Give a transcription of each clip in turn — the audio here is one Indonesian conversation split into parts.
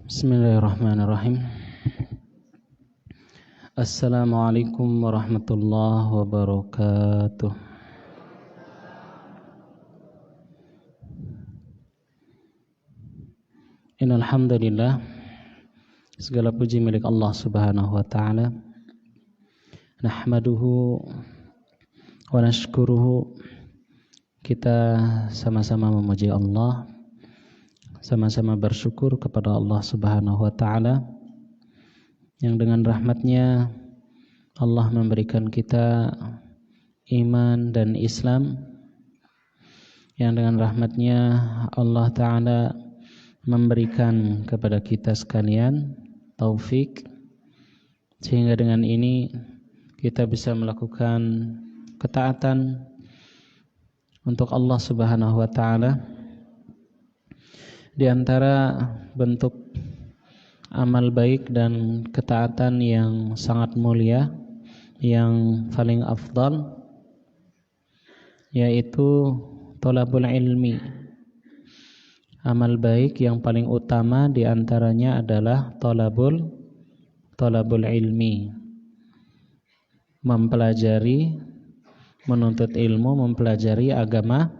Bismillahirrahmanirrahim. Assalamualaikum warahmatullahi wabarakatuh. Innal hamdalillah, segala puji milik Allah Subhanahu wa taala. Nahmaduhu wa nashkuruhu. Kita sama-sama memuji Allah, sama-sama bersyukur kepada Allah Subhanahu wa taala yang dengan rahmatnya Allah memberikan kita iman dan Islam, yang dengan rahmatnya Allah taala memberikan kepada kita sekalian taufik sehingga dengan ini kita bisa melakukan ketaatan untuk Allah Subhanahu wa taala. Di antara bentuk amal baik dan ketaatan yang sangat mulia, yang paling afdal, yaitu thalabul ilmi. Amal baik yang paling utama di antaranya adalah thalabul ilmi. Mempelajari, menuntut ilmu, mempelajari agama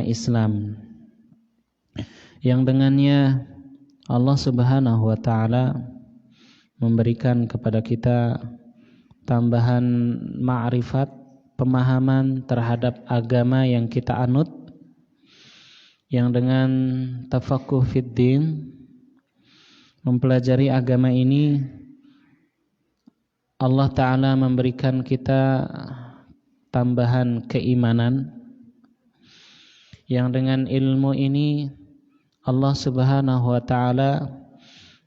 Islam, yang dengannya Allah Subhanahu wa taala memberikan kepada kita tambahan ma'rifat, pemahaman terhadap agama yang kita anut, yang dengan tafaqquh fid din, mempelajari agama ini, Allah taala memberikan kita tambahan keimanan, yang dengan ilmu ini Allah Subhanahu wa taala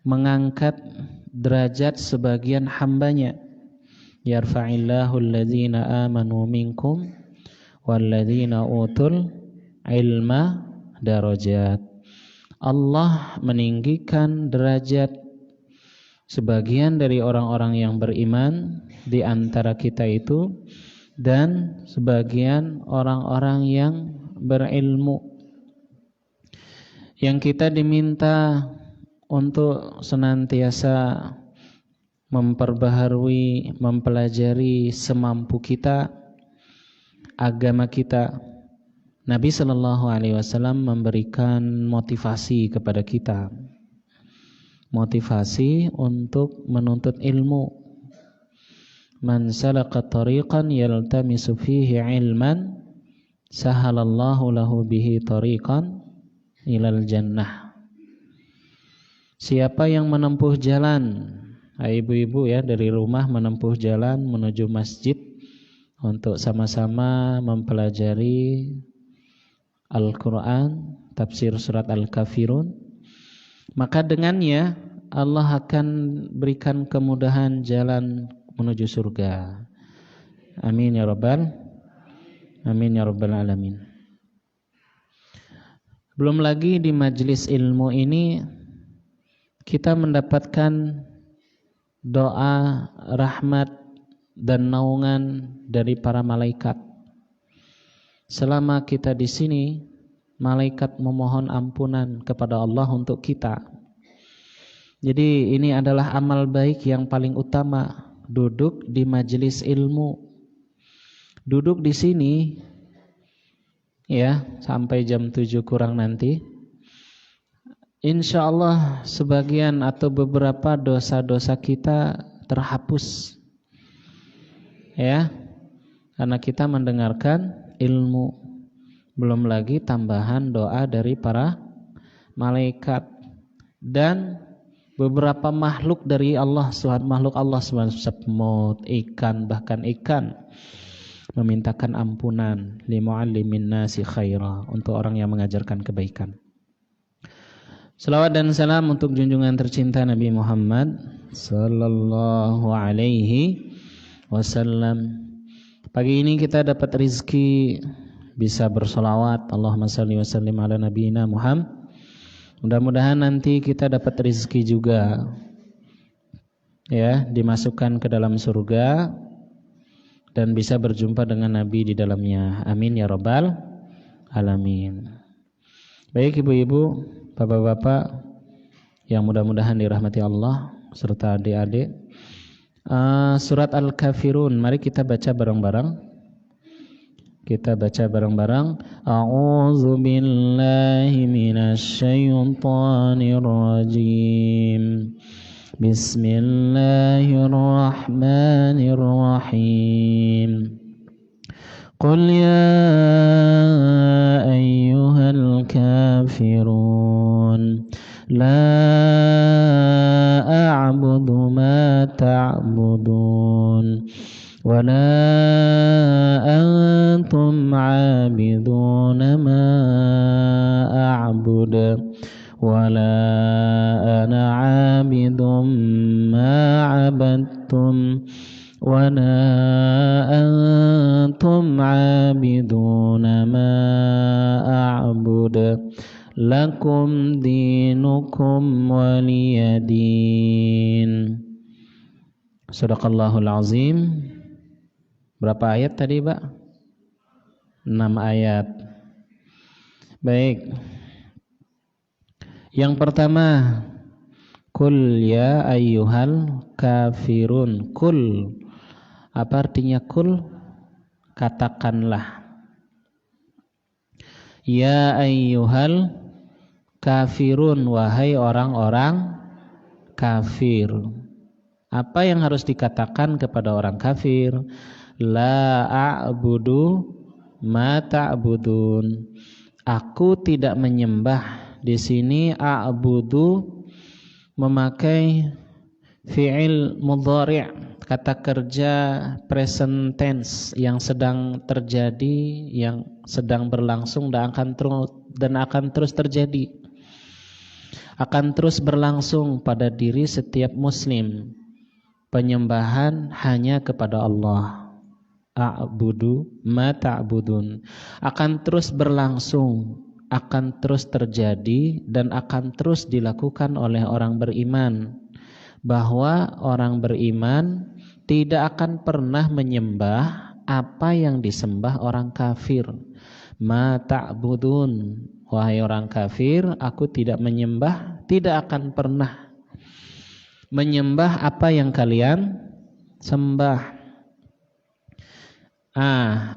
mengangkat derajat sebagian hambanya. Yarfa'illahu alladhina amanu minkum walladhina utul ilma darajat. Allah meninggikan derajat sebagian dari orang-orang yang beriman di antara kita itu dan sebagian orang-orang yang berilmu. Yang kita diminta untuk senantiasa memperbaharui, mempelajari semampu kita agama kita. Nabi sallallahu alaihi wasallam memberikan motivasi kepada kita, motivasi untuk menuntut ilmu. Man salaka tariqan yaltamisu fihi ilman sahalallahu lahu bihi tariqan ilal jannah. Siapa yang menempuh jalan, ibu-ibu ya, dari rumah menempuh jalan menuju masjid untuk sama-sama mempelajari Al-Quran, tafsir surat Al-Kafirun, maka dengannya Allah akan berikan kemudahan jalan menuju surga. Amin ya rabbal alamin. Belum lagi di majelis ilmu ini kita mendapatkan doa, rahmat dan naungan dari para malaikat. Selama kita di sini, malaikat memohon ampunan kepada Allah untuk kita. Jadi ini adalah amal baik yang paling utama, duduk di majelis ilmu. Duduk di sini ya sampai jam 7 kurang nanti, insya Allah sebagian atau beberapa dosa-dosa kita terhapus ya, karena kita mendengarkan ilmu. Belum lagi tambahan doa dari para malaikat dan beberapa makhluk dari Allah, makhluk Allah, semut, ikan, bahkan ikan memintakan ampunan limu'allimin nasi khaira, untuk orang yang mengajarkan kebaikan. Salawat dan salam untuk junjungan tercinta Nabi Muhammad sallallahu alaihi wasallam. Pagi ini kita dapat rizki bisa bersolawat, Allahumma salli wa sallim ala nabiyina Muhammad. Mudah-mudahan nanti kita dapat rizki juga ya, dimasukkan ke dalam surga dan bisa berjumpa dengan Nabi di dalamnya. Amin ya rabbal alamin. Baik ibu-ibu, bapak-bapak, yang mudah-mudahan dirahmati Allah serta adik-adik. Surat Al-Kafirun, mari kita baca bareng-bareng. A'udzu billahi minasy syaithanir rajim. Bismillahirrahmanirrahim. Qul ya ayyuhal kafirun la a'budu ma ta'budun wa la antum 'abiduna ma a'budu wa la ana 'abidum ma 'abadtum wa la antum 'abiduna ma a'budu lakum dinukum waliyadin. Shadaqallahul azim. Berapa ayat tadi, Pak? 6 ayat. Baik. Yang pertama, kul ya ayyuhal kafirun. Kul, apa artinya kul? Katakanlah. Ya ayyuhal kafirun, wahai orang-orang kafir. Apa yang harus dikatakan kepada orang kafir? La a'budu ma ta'budun. Aku tidak menyembah. Di sini a'budu memakai fi'il mudhari', kata kerja present tense yang sedang terjadi, yang sedang berlangsung dan akan terus terjadi, akan terus berlangsung pada diri setiap muslim. Penyembahan hanya kepada Allah. A'budu ma ta'budun, akan terus berlangsung, akan terus terjadi dan akan terus dilakukan oleh orang beriman. Bahwa orang beriman tidak akan pernah menyembah apa yang disembah orang kafir. Ma ta'budun, wahai orang kafir, aku tidak menyembah, tidak akan pernah menyembah apa yang kalian sembah.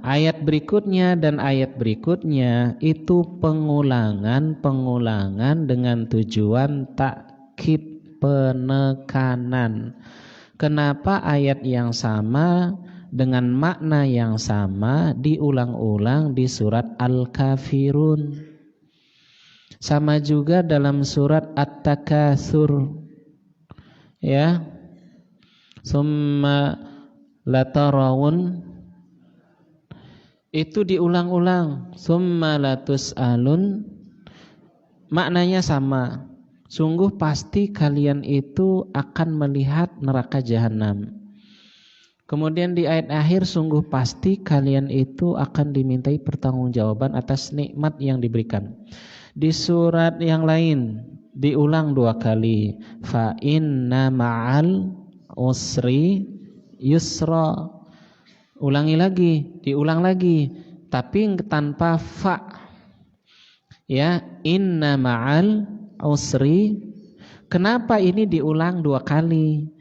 Ayat berikutnya dan ayat berikutnya itu pengulangan dengan tujuan takkid, penekanan. Kenapa ayat yang sama dengan makna yang sama diulang-ulang di surat Al-Kafirun? Sama juga dalam surat At-Takatsur, ya. Summa latarawun, itu diulang-ulang. Summa latus'alun, maknanya sama. Sungguh pasti kalian itu akan melihat neraka jahanam. Kemudian di ayat akhir, sungguh pasti kalian itu akan dimintai pertanggungjawaban atas nikmat yang diberikan. Di surat yang lain diulang 2 kali. Fa inna ma'al usri yusra. Ulangi lagi, diulang lagi, tapi tanpa fa. Ya, inna ma'al usri. Kenapa ini diulang 2 kali?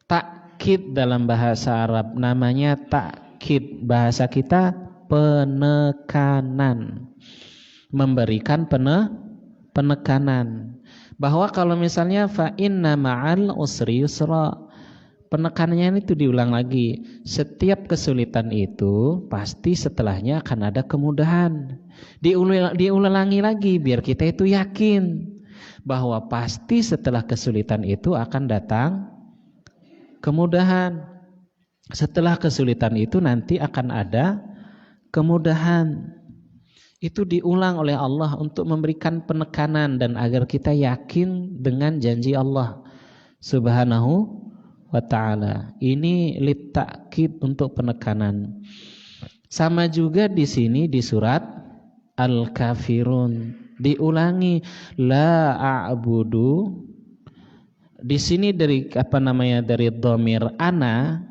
Takkid dalam bahasa Arab namanya takkid. Bahasa kita penekanan. Memberikan penekanan. Bahwa kalau misalnya fa inna ma'al usri yusra, penekanannya itu diulang lagi. Setiap kesulitan itu pasti setelahnya akan ada kemudahan. Diulangi lagi biar kita itu yakin bahwa pasti setelah kesulitan itu akan datang kemudahan. Setelah kesulitan itu nanti akan ada kemudahan. Itu diulang oleh Allah untuk memberikan penekanan dan agar kita yakin dengan janji Allah Subhanahu wa ta'ala. Ini litakid, untuk penekanan. Sama juga di sini di surat Al-Kafirun diulangi la a'budu. Di sini dari dari dhamir ana,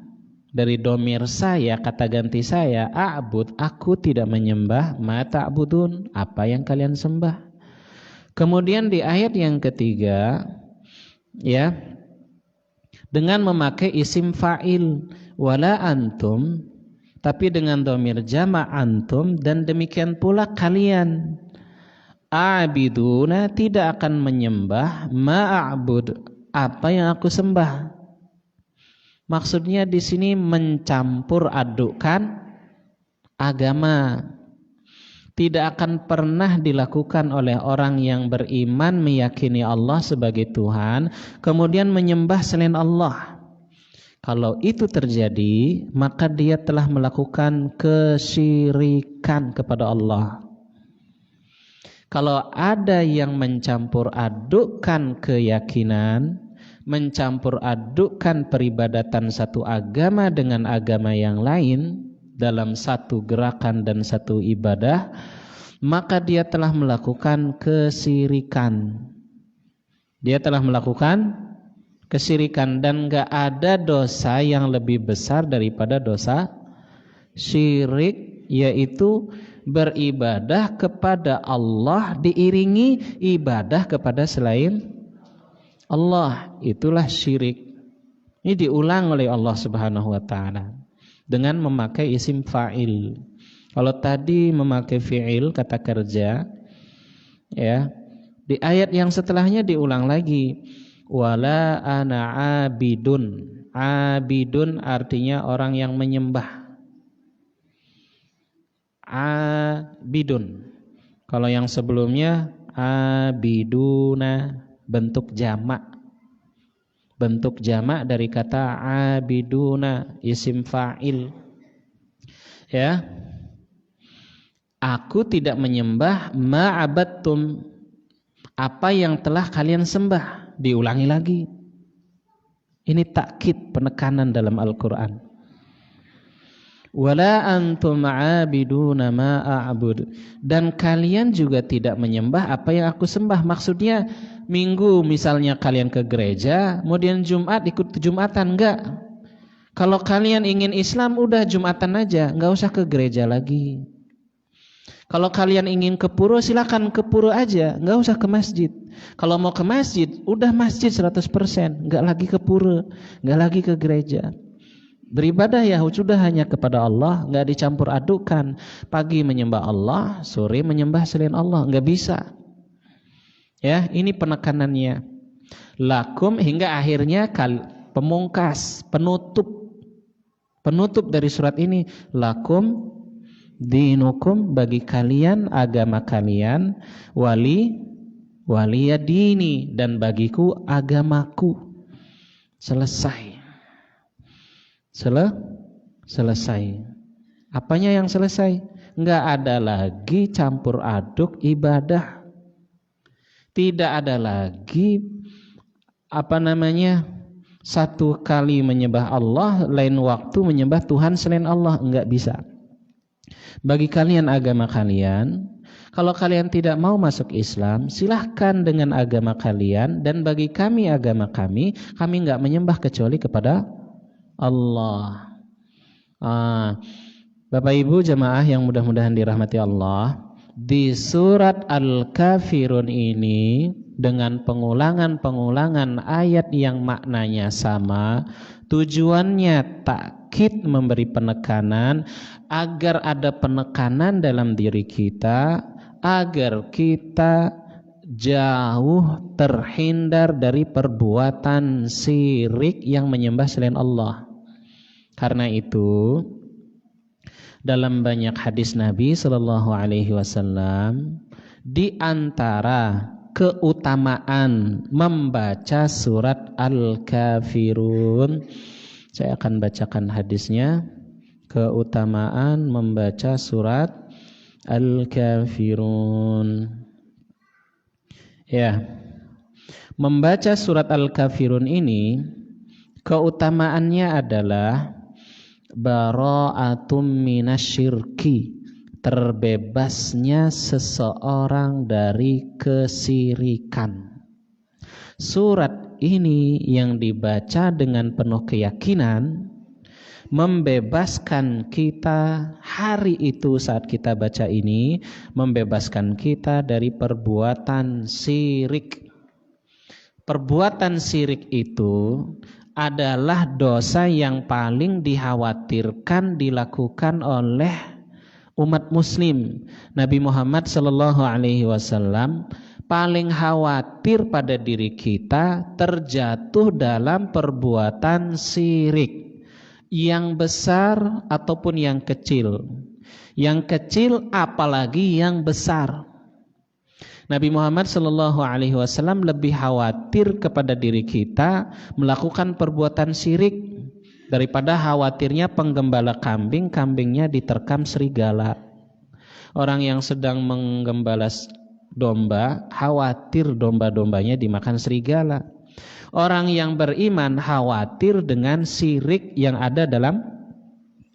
dari dhamir saya, kata ganti saya, a'bud, aku tidak menyembah, ma ta'budun, apa yang kalian sembah. Kemudian di ayat yang ketiga, ya, dengan memakai isim fa'il wala antum, tapi dengan dhamir jama' antum, dan demikian pula kalian a'biduna tidak akan menyembah ma'abud, apa yang aku sembah. Maksudnya di sini mencampur adukkan agama. Tidak akan pernah dilakukan oleh orang yang beriman meyakini Allah sebagai Tuhan kemudian menyembah selain Allah. Kalau itu terjadi, maka dia telah melakukan kesyirikan kepada Allah. Kalau ada yang mencampur adukkan keyakinan, mencampur adukkan peribadatan satu agama dengan agama yang lain dalam satu gerakan dan satu ibadah, maka dia telah melakukan kesyirikan. Dia telah melakukan kesyirikan, dan gak ada dosa yang lebih besar daripada dosa syirik, yaitu beribadah kepada Allah diiringi ibadah kepada selain Allah. Itulah syirik. Ini diulang oleh Allah Subhanahu wa taala dengan memakai isim fa'il. Kalau tadi memakai fi'il, kata kerja, ya, di ayat yang setelahnya diulang lagi, wala ana abidun. Abidun artinya orang yang menyembah. Abidun. Kalau yang sebelumnya abiduna, bentuk jamak. Bentuk jamak dari kata abiduna, isim fa'il. Ya. Aku tidak menyembah ma'abattum, apa yang telah kalian sembah. Diulangi lagi. Ini takkid, penekanan dalam Al-Quran. Wala antum ma'abiduna ma'a'bud, dan kalian juga tidak menyembah apa yang aku sembah. Maksudnya Minggu misalnya kalian ke gereja, kemudian Jumat ikut Jumatan, enggak. Kalau kalian ingin Islam, udah Jumatan aja, enggak usah ke gereja lagi. Kalau kalian ingin ke pura, silakan ke pura aja, enggak usah ke masjid. Kalau mau ke masjid, udah masjid 100%, enggak lagi ke pura, enggak lagi ke gereja. Beribadah ya sudah hanya kepada Allah, enggak dicampur adukan. Pagi menyembah Allah, sore menyembah selain Allah, enggak bisa. Ya, ini penekanannya. Lakum, hingga akhirnya pemungkas, penutup dari surat ini. Lakum dinukum, bagi kalian agama kalian, waliyadini, dan bagiku agamaku. Selesai. Selesai. Apanya yang selesai? Enggak ada lagi campur aduk ibadah. Tidak ada lagi satu kali menyembah Allah, lain waktu menyembah Tuhan selain Allah. Enggak bisa. Bagi kalian agama kalian. Kalau kalian tidak mau masuk Islam, silahkan dengan agama kalian. Dan bagi kami agama kami enggak menyembah kecuali kepada Allah. Bapak Ibu jamaah yang mudah-mudahan dirahmati Allah, di surat Al-Kafirun ini dengan pengulangan ayat yang maknanya sama, tujuannya takkid, memberi penekanan agar ada penekanan dalam diri kita, agar kita jauh terhindar dari perbuatan syirik yang menyembah selain Allah. Karena itu dalam banyak hadis Nabi Sallallahu Alaihi Wasallam, di antara keutamaan membaca surat Al-Kafirun, saya akan bacakan hadisnya. Keutamaan membaca surat Al-Kafirun. Ya, membaca surat Al-Kafirun ini keutamaannya adalah bara'atum minasyirki, terbebasnya seseorang dari kesyirikan. Surat ini yang dibaca dengan penuh keyakinan membebaskan kita hari itu saat kita baca ini, membebaskan kita dari perbuatan syirik. Perbuatan syirik itu adalah dosa yang paling dikhawatirkan dilakukan oleh umat muslim. Nabi Muhammad SAW paling khawatir pada diri kita terjatuh dalam perbuatan syirik, yang besar ataupun yang kecil. Yang kecil apalagi yang besar. Nabi Muhammad SAW lebih khawatir kepada diri kita melakukan perbuatan syirik daripada khawatirnya penggembala kambing, kambingnya diterkam serigala. Orang yang sedang menggembala domba khawatir domba-dombanya dimakan serigala. Orang yang beriman khawatir dengan syirik yang ada dalam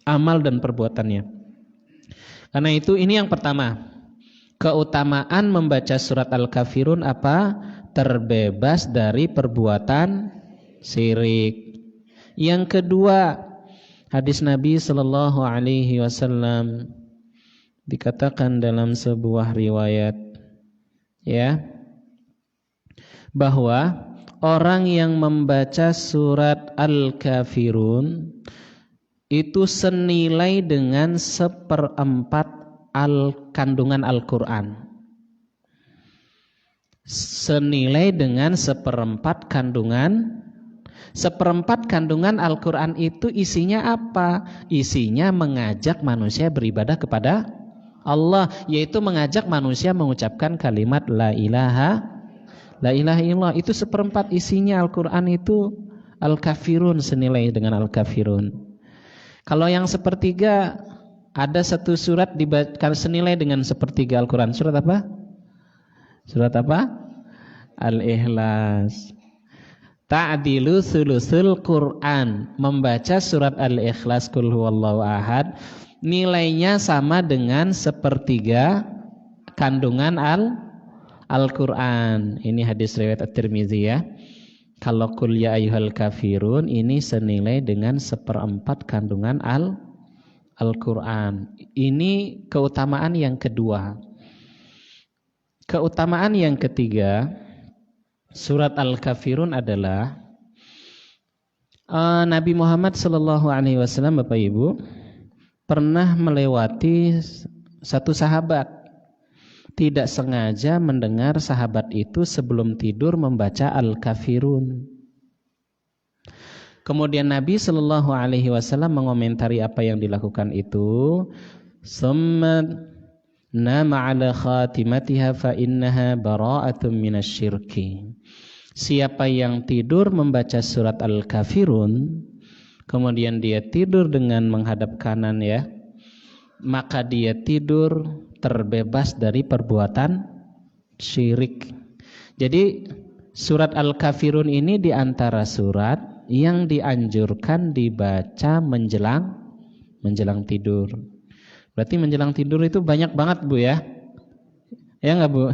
amal dan perbuatannya. Karena itu ini yang pertama. Keutamaan membaca surat Al-Kafirun apa? Terbebas dari perbuatan syirik. Yang kedua, hadis Nabi SAW dikatakan dalam sebuah riwayat, ya, bahwa orang yang membaca surat Al-Kafirun itu senilai dengan 1/4 kandungan Al-Quran. Senilai dengan 1/4 kandungan Al-Quran itu isinya apa? Isinya mengajak manusia beribadah kepada Allah, yaitu mengajak manusia mengucapkan kalimat la ilaha illallah. Itu 1/4 isinya Al-Quran itu. Al-Kafirun senilai dengan Al-Kafirun. Kalau yang 1/3, ada satu surat dibaca senilai dengan 1/3 Al-Quran. Surat apa? Surat apa? Al-Ikhlas. Ta'dilu thuluthul Quran. Membaca surat Al-Ikhlas Qul huwallahu ahad nilainya sama dengan 1/3 kandungan Al-Quran. Ini hadis riwayat At-Tirmidzi, ya. Kalau Qul ya ayyuhal kafirun ini senilai dengan 1/4 kandungan Al-Quran. Ini keutamaan yang kedua. Keutamaan yang ketiga, surat Al-Kafirun adalah Nabi Muhammad SAW, Bapak Ibu, pernah melewati satu sahabat. Tidak sengaja mendengar sahabat itu sebelum tidur membaca Al-Kafirun. Kemudian Nabi SAW mengomentari apa yang dilakukan itu. Summa nama ala khatimatiha fa innaha bara'atun minasyirki. Siapa yang tidur membaca surat Al-Kafirun, kemudian dia tidur dengan menghadap kanan, ya, maka dia tidur terbebas dari perbuatan syirik. Jadi surat Al-Kafirun ini diantara surat yang dianjurkan dibaca menjelang tidur. Berarti menjelang tidur itu banyak banget, Bu, ya? Ya nggak, Bu?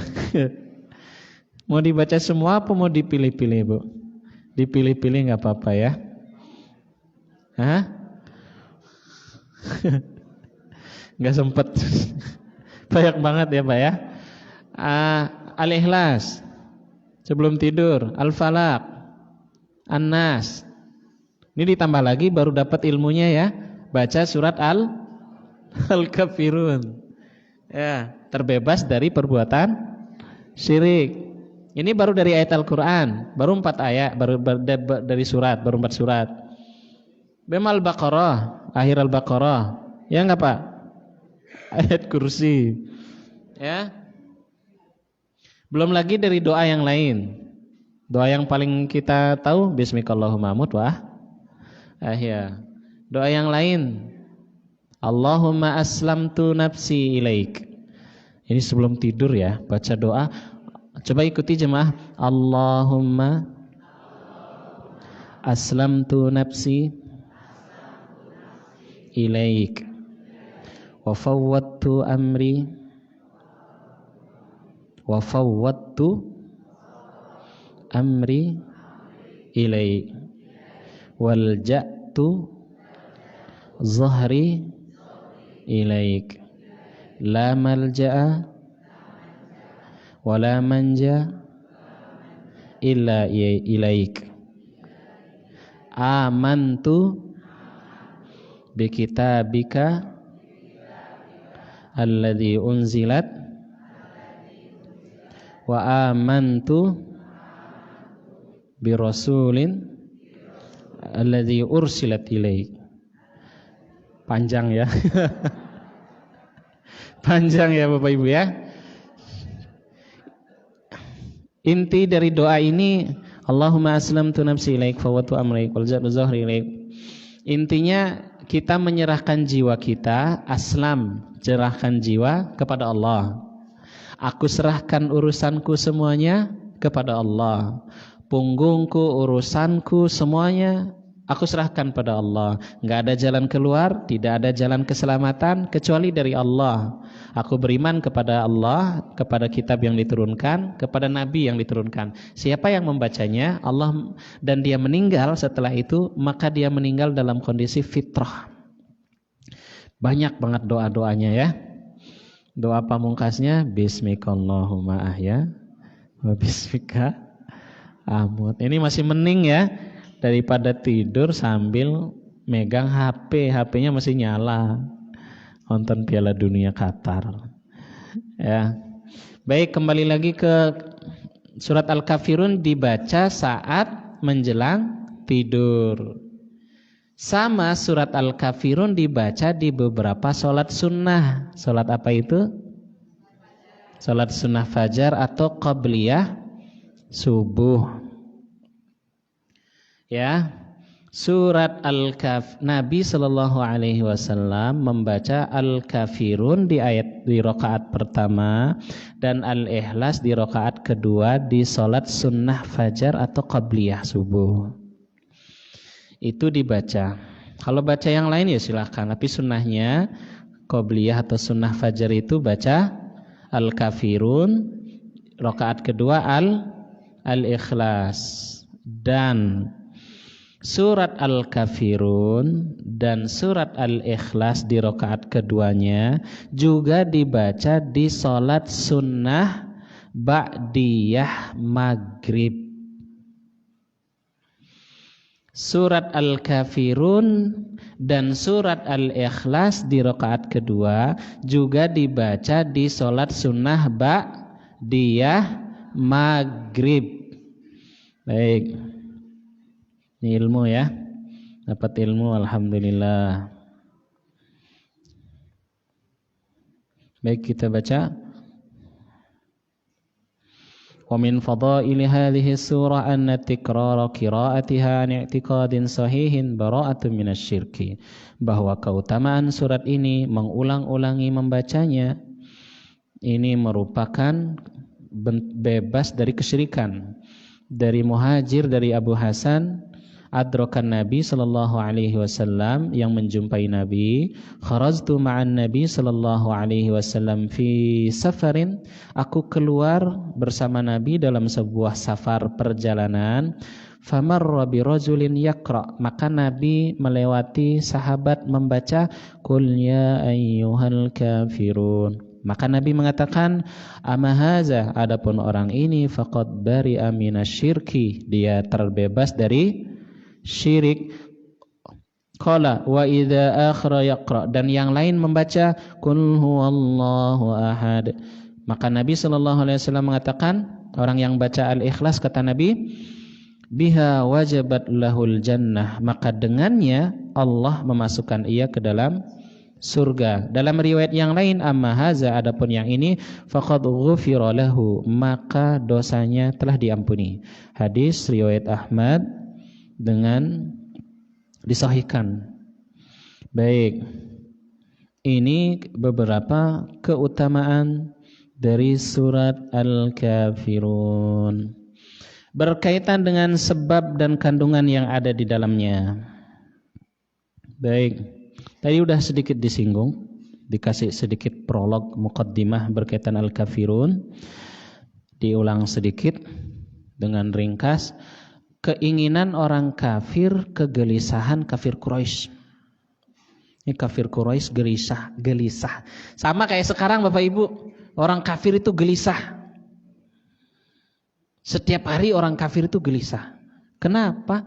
Mau dibaca semua apa mau dipilih-pilih, Bu? Dipilih-pilih nggak apa-apa, ya? Hah? Nggak sempet. Banyak banget ya, Pak, ya? Al-Ikhlas sebelum tidur, Al-Falaq, An-Nas. Ini ditambah lagi baru dapat ilmunya, ya. Baca surat Al-Kafirun. Ya, terbebas dari perbuatan syirik. Ini baru dari ayat Al-Qur'an, baru 4 ayat, baru dari surat, baru 4 surat. Bemal Al-Baqarah, akhir Al-Baqarah. Ya enggak, Pak? Ayat kursi. Ya. Belum lagi dari doa yang lain. Doa yang paling kita tahu bismikallahumma amut wa ahya. Doa yang lain, Allahumma aslamtu nafsi ilaik. Ini sebelum tidur, ya, baca doa. Coba ikuti jemaah. Allahumma aslamtu nafsi ilaik wa fawwadtu amri ilaik walja'tu zahri ilaik, la malja'a wa la manja illa ilaik, amantu bi kitabika alladzi unzilat wa amantu bi rasulin alladzi ursilat ilaik. Panjang ya. Panjang ya Bapak Ibu ya. Inti dari doa ini, Allahumma aslamtu nafsi ilaik fawwatu amri wal ja'u zahri ilaik. Intinya kita menyerahkan jiwa kita, aslam, serahkan jiwa kepada Allah. Aku serahkan urusanku semuanya kepada Allah. Punggungku, urusanku semuanya aku serahkan pada Allah. Enggak ada jalan keluar, tidak ada jalan keselamatan kecuali dari Allah. Aku beriman kepada Allah, kepada kitab yang diturunkan, kepada nabi yang diturunkan. Siapa yang membacanya, Allah, dan dia meninggal setelah itu, maka dia meninggal dalam kondisi fitrah. Banyak banget doa-doanya ya. Doa pamungkasnya bismikallahumma ahya wa bismika amut. Ini masih mending ya daripada tidur sambil megang HP, HP-nya masih nyala, nonton Piala Dunia Qatar. Ya. Baik, kembali lagi ke surat Al-Kafirun dibaca saat menjelang tidur. Sama surat Al-Kafirun dibaca di beberapa sholat sunnah. Sholat apa itu? Sholat sunnah fajar atau qabliyah subuh. Ya, surat Nabi Shallallahu Alaihi Wasallam membaca Al-Kafirun di rakaat pertama dan Al-Ikhlas di rakaat kedua di sholat sunnah fajar atau qabliyah subuh. Itu dibaca. Kalau baca yang lain ya silahkan. Tapi sunnahnya qabliyah atau sunnah fajar itu baca Al-Kafirun, rakaat kedua Al-Ikhlas, dan surat Al-Kafirun dan surat Al-Ikhlas di rakaat keduanya juga dibaca di sholat sunnah ba'diyah maghrib. Surat Al-Kafirun dan surat Al-Ikhlas di rakaat kedua juga dibaca di sholat sunnah ba'diyah maghrib. Baik, ini ilmu ya, dapat ilmu, alhamdulillah. Baik, kita baca. Wa min fadaili hadhihi surah anna tikrara qiraatiha an i'tiqadin sahihin bara'atun minasyirki. Bahwa keutamaan surat ini, mengulang-ulangi membacanya, ini merupakan bebas dari kesyirikan. Dari Muhajir, dari Abu Hasan, adrakan Nabi sallallahu alaihi wasallam, yang menjumpai Nabi, kharajtu ma'an Nabi sallallahu alaihi wasallam fi safarin, aku keluar bersama Nabi dalam sebuah safar perjalanan, famarra bi rajulin yaqra, maka Nabi melewati sahabat membaca qul ya ayyuhal kafirun. Maka Nabi mengatakan, amahaza, adapun orang ini faqad bari'a minasyirki, dia terbebas dari syirik. Qala wa idza akhra yaqra, dan yang lain membaca qul huwallahu ahad. Maka Nabi sallallahu alaihi wasallam mengatakan, orang yang baca Al-Ikhlas, kata Nabi, biha wajabat lahul jannah, maka dengannya Allah memasukkan ia ke dalam surga. Dalam riwayat yang lain, amma haza, adapun yang ini, faqad ghufira lahu, maka dosanya telah diampuni. Hadis riwayat Ahmad dengan disahihkan. Baik, ini beberapa keutamaan dari surat Al-Kafirun berkaitan dengan sebab dan kandungan yang ada di dalamnya. Baik, tadi udah sedikit disinggung, dikasih sedikit prolog muqaddimah berkaitan Al-Kafirun. Diulang sedikit dengan ringkas. Keinginan orang kafir, kegelisahan kafir Quraisy. Ini kafir Quraisy gelisah. Sama kayak sekarang Bapak Ibu, orang kafir itu gelisah. Setiap hari orang kafir itu gelisah. Kenapa?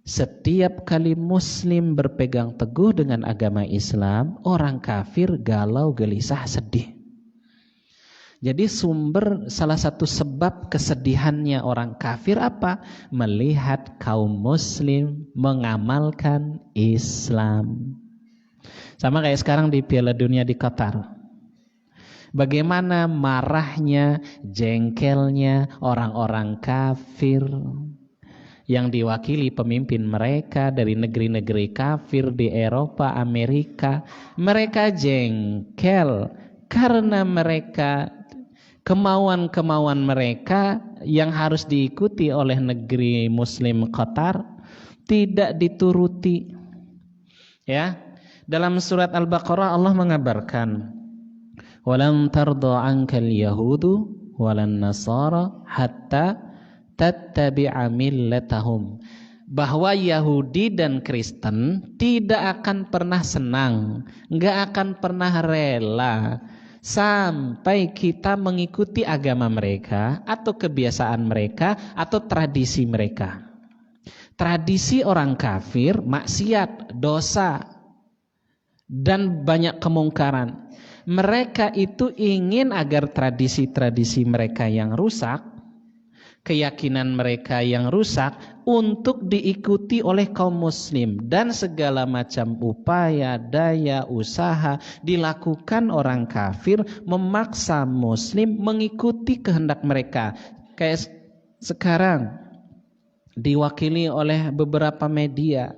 Setiap kali Muslim berpegang teguh dengan agama Islam, orang kafir galau, gelisah, sedih. Jadi salah satu sebab kesedihannya orang kafir apa? Melihat kaum Muslim mengamalkan Islam. Sama kayak sekarang di Piala Dunia di Qatar. Bagaimana marahnya, jengkelnya orang-orang kafir yang diwakili pemimpin mereka dari negeri-negeri kafir di Eropa, Amerika. Mereka jengkel karena kemauan-kemauan mereka yang harus diikuti oleh negeri Muslim Qatar tidak dituruti. Ya, dalam surat Al-Baqarah Allah mengabarkan, "Walan tarda 'ankal yahudu walan nasara hatta tattabi'a millatahum." Bahwa Yahudi dan Kristen tidak akan pernah senang, enggak akan pernah rela sampai kita mengikuti agama mereka atau kebiasaan mereka atau tradisi mereka. Tradisi orang kafir, maksiat, dosa, dan banyak kemungkaran. Mereka itu ingin agar tradisi-tradisi mereka yang rusak, keyakinan mereka yang rusak untuk diikuti oleh kaum muslim, dan segala macam upaya, daya, usaha dilakukan orang kafir memaksa muslim mengikuti kehendak mereka. Kayak sekarang diwakili oleh beberapa media,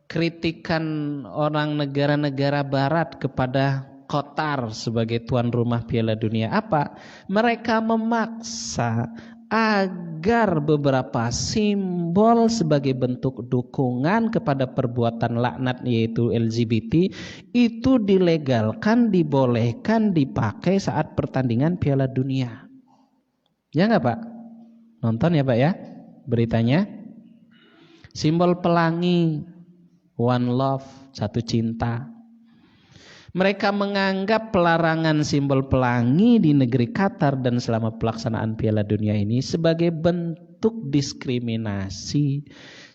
kritikan orang negara-negara barat kepada Qatar sebagai tuan rumah Piala Dunia apa? Mereka memaksa agar beberapa simbol sebagai bentuk dukungan kepada perbuatan laknat yaitu LGBT itu dilegalkan, dibolehkan dipakai saat pertandingan Piala Dunia. Ya nggak Pak? Nonton ya Pak ya beritanya. Simbol pelangi, one love, satu cinta. Mereka menganggap pelarangan simbol pelangi di negeri Qatar dan selama pelaksanaan Piala Dunia ini sebagai bentuk diskriminasi,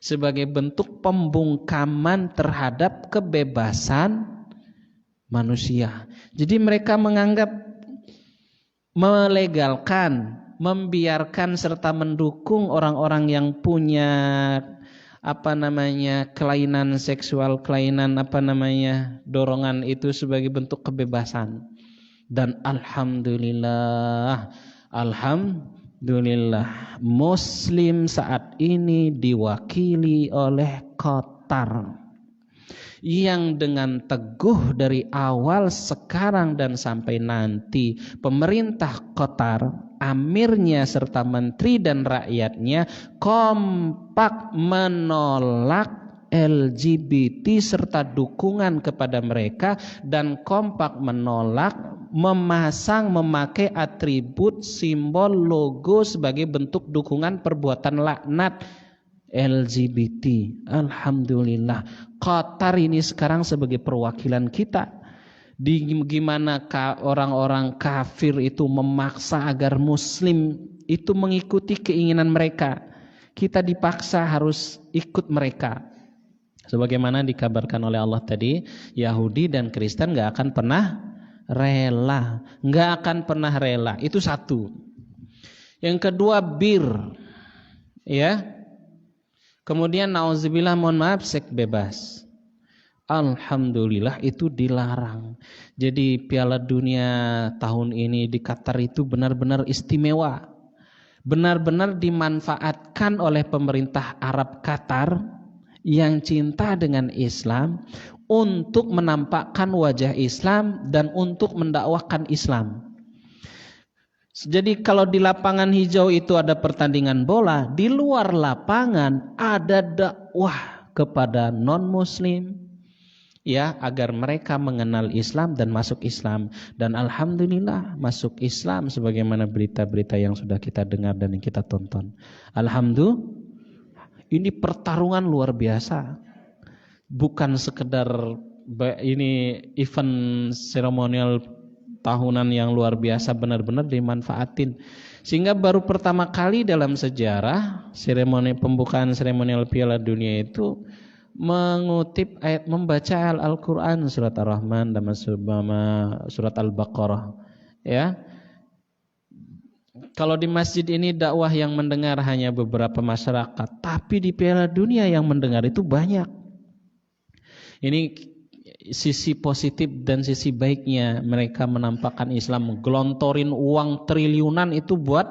sebagai bentuk pembungkaman terhadap kebebasan manusia. Jadi mereka menganggap melegalkan, membiarkan serta mendukung orang-orang yang punya kelainan seksual, dorongan itu sebagai bentuk kebebasan. Dan alhamdulillah muslim saat ini diwakili oleh Qatar yang dengan teguh dari awal, sekarang dan sampai nanti pemerintah Qatar, amirnya serta menteri dan rakyatnya kompak menolak LGBT serta dukungan kepada mereka, dan kompak menolak memakai atribut, simbol, logo sebagai bentuk dukungan perbuatan laknat LGBT. Alhamdulillah, Qatar ini sekarang sebagai perwakilan kita. Gimana orang-orang kafir itu memaksa agar muslim itu mengikuti keinginan mereka, kita dipaksa harus ikut mereka. Sebagaimana dikabarkan oleh Allah tadi, Yahudi dan Kristen gak akan pernah rela. Itu satu. Yang kedua, ya. Kemudian nauzubillah, mohon maaf, seks bebas. Alhamdulillah itu dilarang. Jadi Piala Dunia tahun ini di Qatar itu benar-benar istimewa. Benar-benar dimanfaatkan oleh pemerintah Arab Qatar yang cinta dengan Islam untuk menampakkan wajah Islam dan untuk mendakwahkan Islam. Jadi kalau di lapangan hijau itu ada pertandingan bola, di luar lapangan ada dakwah kepada non-muslim, ya, agar mereka mengenal Islam dan masuk Islam. Dan alhamdulillah masuk Islam sebagaimana berita-berita yang sudah kita dengar dan yang kita tonton. Alhamdulillah, ini pertarungan luar biasa. Bukan sekedar ini event seremonial tahunan yang luar biasa, benar-benar dimanfaatin. Sehingga baru pertama kali dalam sejarah pembukaan seremonial Piala Dunia itu mengutip ayat, membaca Al-Quran, surat Ar-Rahman dan surat Al-Baqarah. Ya, kalau di masjid ini dakwah yang mendengar hanya beberapa masyarakat, tapi di Piala Dunia yang mendengar itu banyak. Ini sisi positif dan sisi baiknya, mereka menampakkan Islam, gelontorin uang triliunan itu buat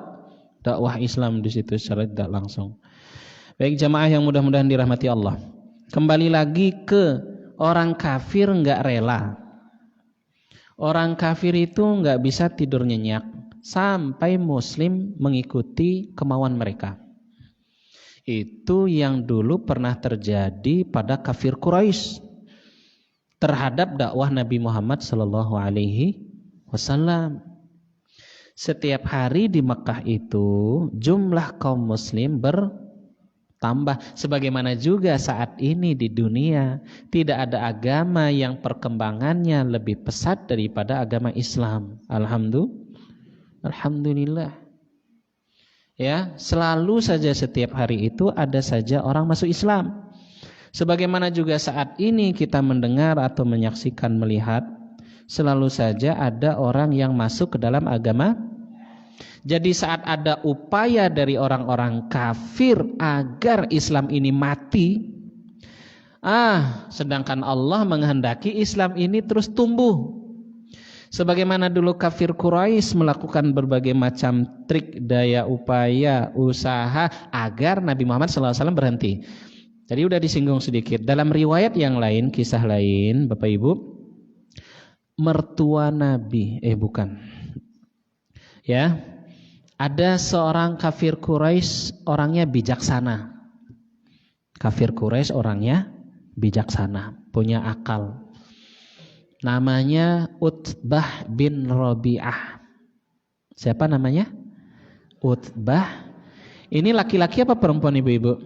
dakwah Islam di situ secara tidak langsung. Baik jamaah yang mudah-mudahan dirahmati Allah. Kembali lagi ke orang kafir nggak rela. Orang kafir itu nggak bisa tidur nyenyak sampai Muslim mengikuti kemauan mereka. Itu yang dulu pernah terjadi pada kafir Quraisy terhadap dakwah Nabi Muhammad sallallahu alaihi wasallam. Setiap hari di Mekah itu jumlah kaum muslim bertambah, sebagaimana juga saat ini di dunia tidak ada agama yang perkembangannya lebih pesat daripada agama Islam. Alhamdulillah. Ya, selalu saja setiap hari itu ada saja orang masuk Islam. Sebagaimana juga saat ini kita mendengar atau menyaksikan, melihat, selalu saja ada orang yang masuk ke dalam agama. Jadi saat ada upaya dari orang-orang kafir agar Islam ini mati, sedangkan Allah menghendaki Islam ini terus tumbuh. Sebagaimana dulu kafir Quraisy melakukan berbagai macam trik, daya, upaya, usaha agar Nabi Muhammad SAW berhenti. Tadi udah disinggung sedikit. Dalam riwayat yang lain, kisah lain, Bapak Ibu, mertua Nabi, ya, ada seorang kafir Quraisy, orangnya bijaksana. Kafir Quraisy orangnya bijaksana, punya akal. Namanya Utbah bin Rabi'ah. Siapa namanya? Utbah. Ini laki-laki apa perempuan, ibu-ibu?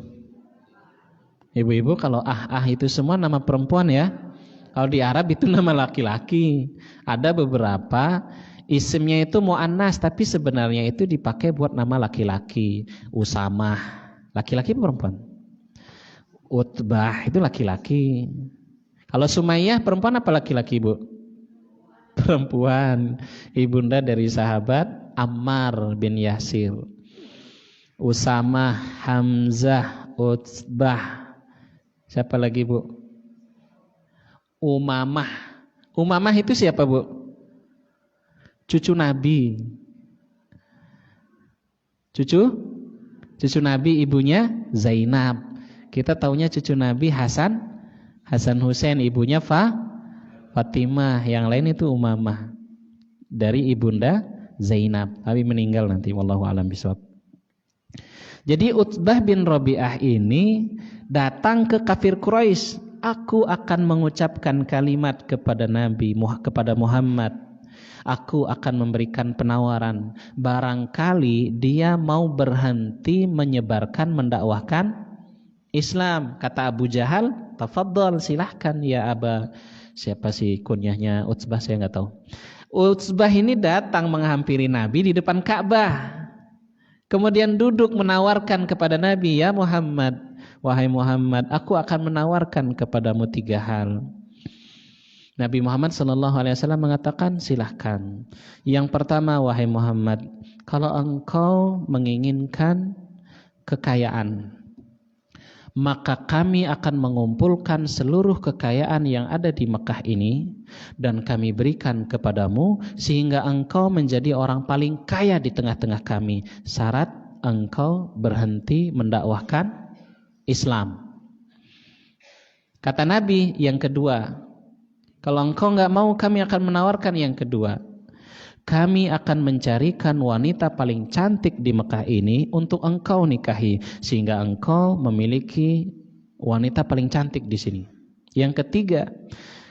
Ibu-ibu, kalau itu semua nama perempuan ya. Kalau di Arab itu nama laki-laki. Ada beberapa isimnya itu mu'annas, tapi sebenarnya itu dipakai buat nama laki-laki. Usamah, laki-laki perempuan. Utbah itu laki-laki. Kalau Sumayyah perempuan apa laki-laki, Bu? Perempuan. Ibunda dari sahabat Ammar bin Yasir. Usamah, Hamzah, Utbah. Siapa lagi, Bu? Umamah. Umamah itu siapa, Bu? Cucu Nabi. Cucu Nabi, ibunya Zainab. Kita taunya cucu Nabi Hasan Husain, ibunya Fatimah. Yang lain itu Umamah, dari ibunda Zainab, tapi meninggal nanti, wallahu a'lam bishawab. Jadi Utbah bin Rabi'ah ini datang ke kafir Quraisy. Aku akan mengucapkan kalimat kepada Muhammad. Aku akan memberikan penawaran. Barangkali dia mau berhenti menyebarkan, mendakwahkan Islam. Kata Abu Jahal, tafadhol, silahkan ya Aba. Siapa sih kunyahnya Utbah, saya nggak tahu. Utbah ini datang menghampiri Nabi di depan Ka'bah. Kemudian duduk menawarkan kepada Nabi, ya Muhammad, wahai Muhammad, aku akan menawarkan kepadamu 3 hal. Nabi Muhammad SAW mengatakan, silahkan. Yang pertama, wahai Muhammad, kalau engkau menginginkan kekayaan, maka kami akan mengumpulkan seluruh kekayaan yang ada di Mekah ini dan kami berikan kepadamu sehingga engkau menjadi orang paling kaya di tengah-tengah kami. Syarat engkau berhenti mendakwahkan Islam. Kata Nabi, yang kedua, kalau engkau enggak mau, kami akan menawarkan yang kedua. Kami akan mencarikan wanita paling cantik di Mekah ini untuk engkau nikahi, sehingga engkau memiliki wanita paling cantik di sini. Yang ketiga,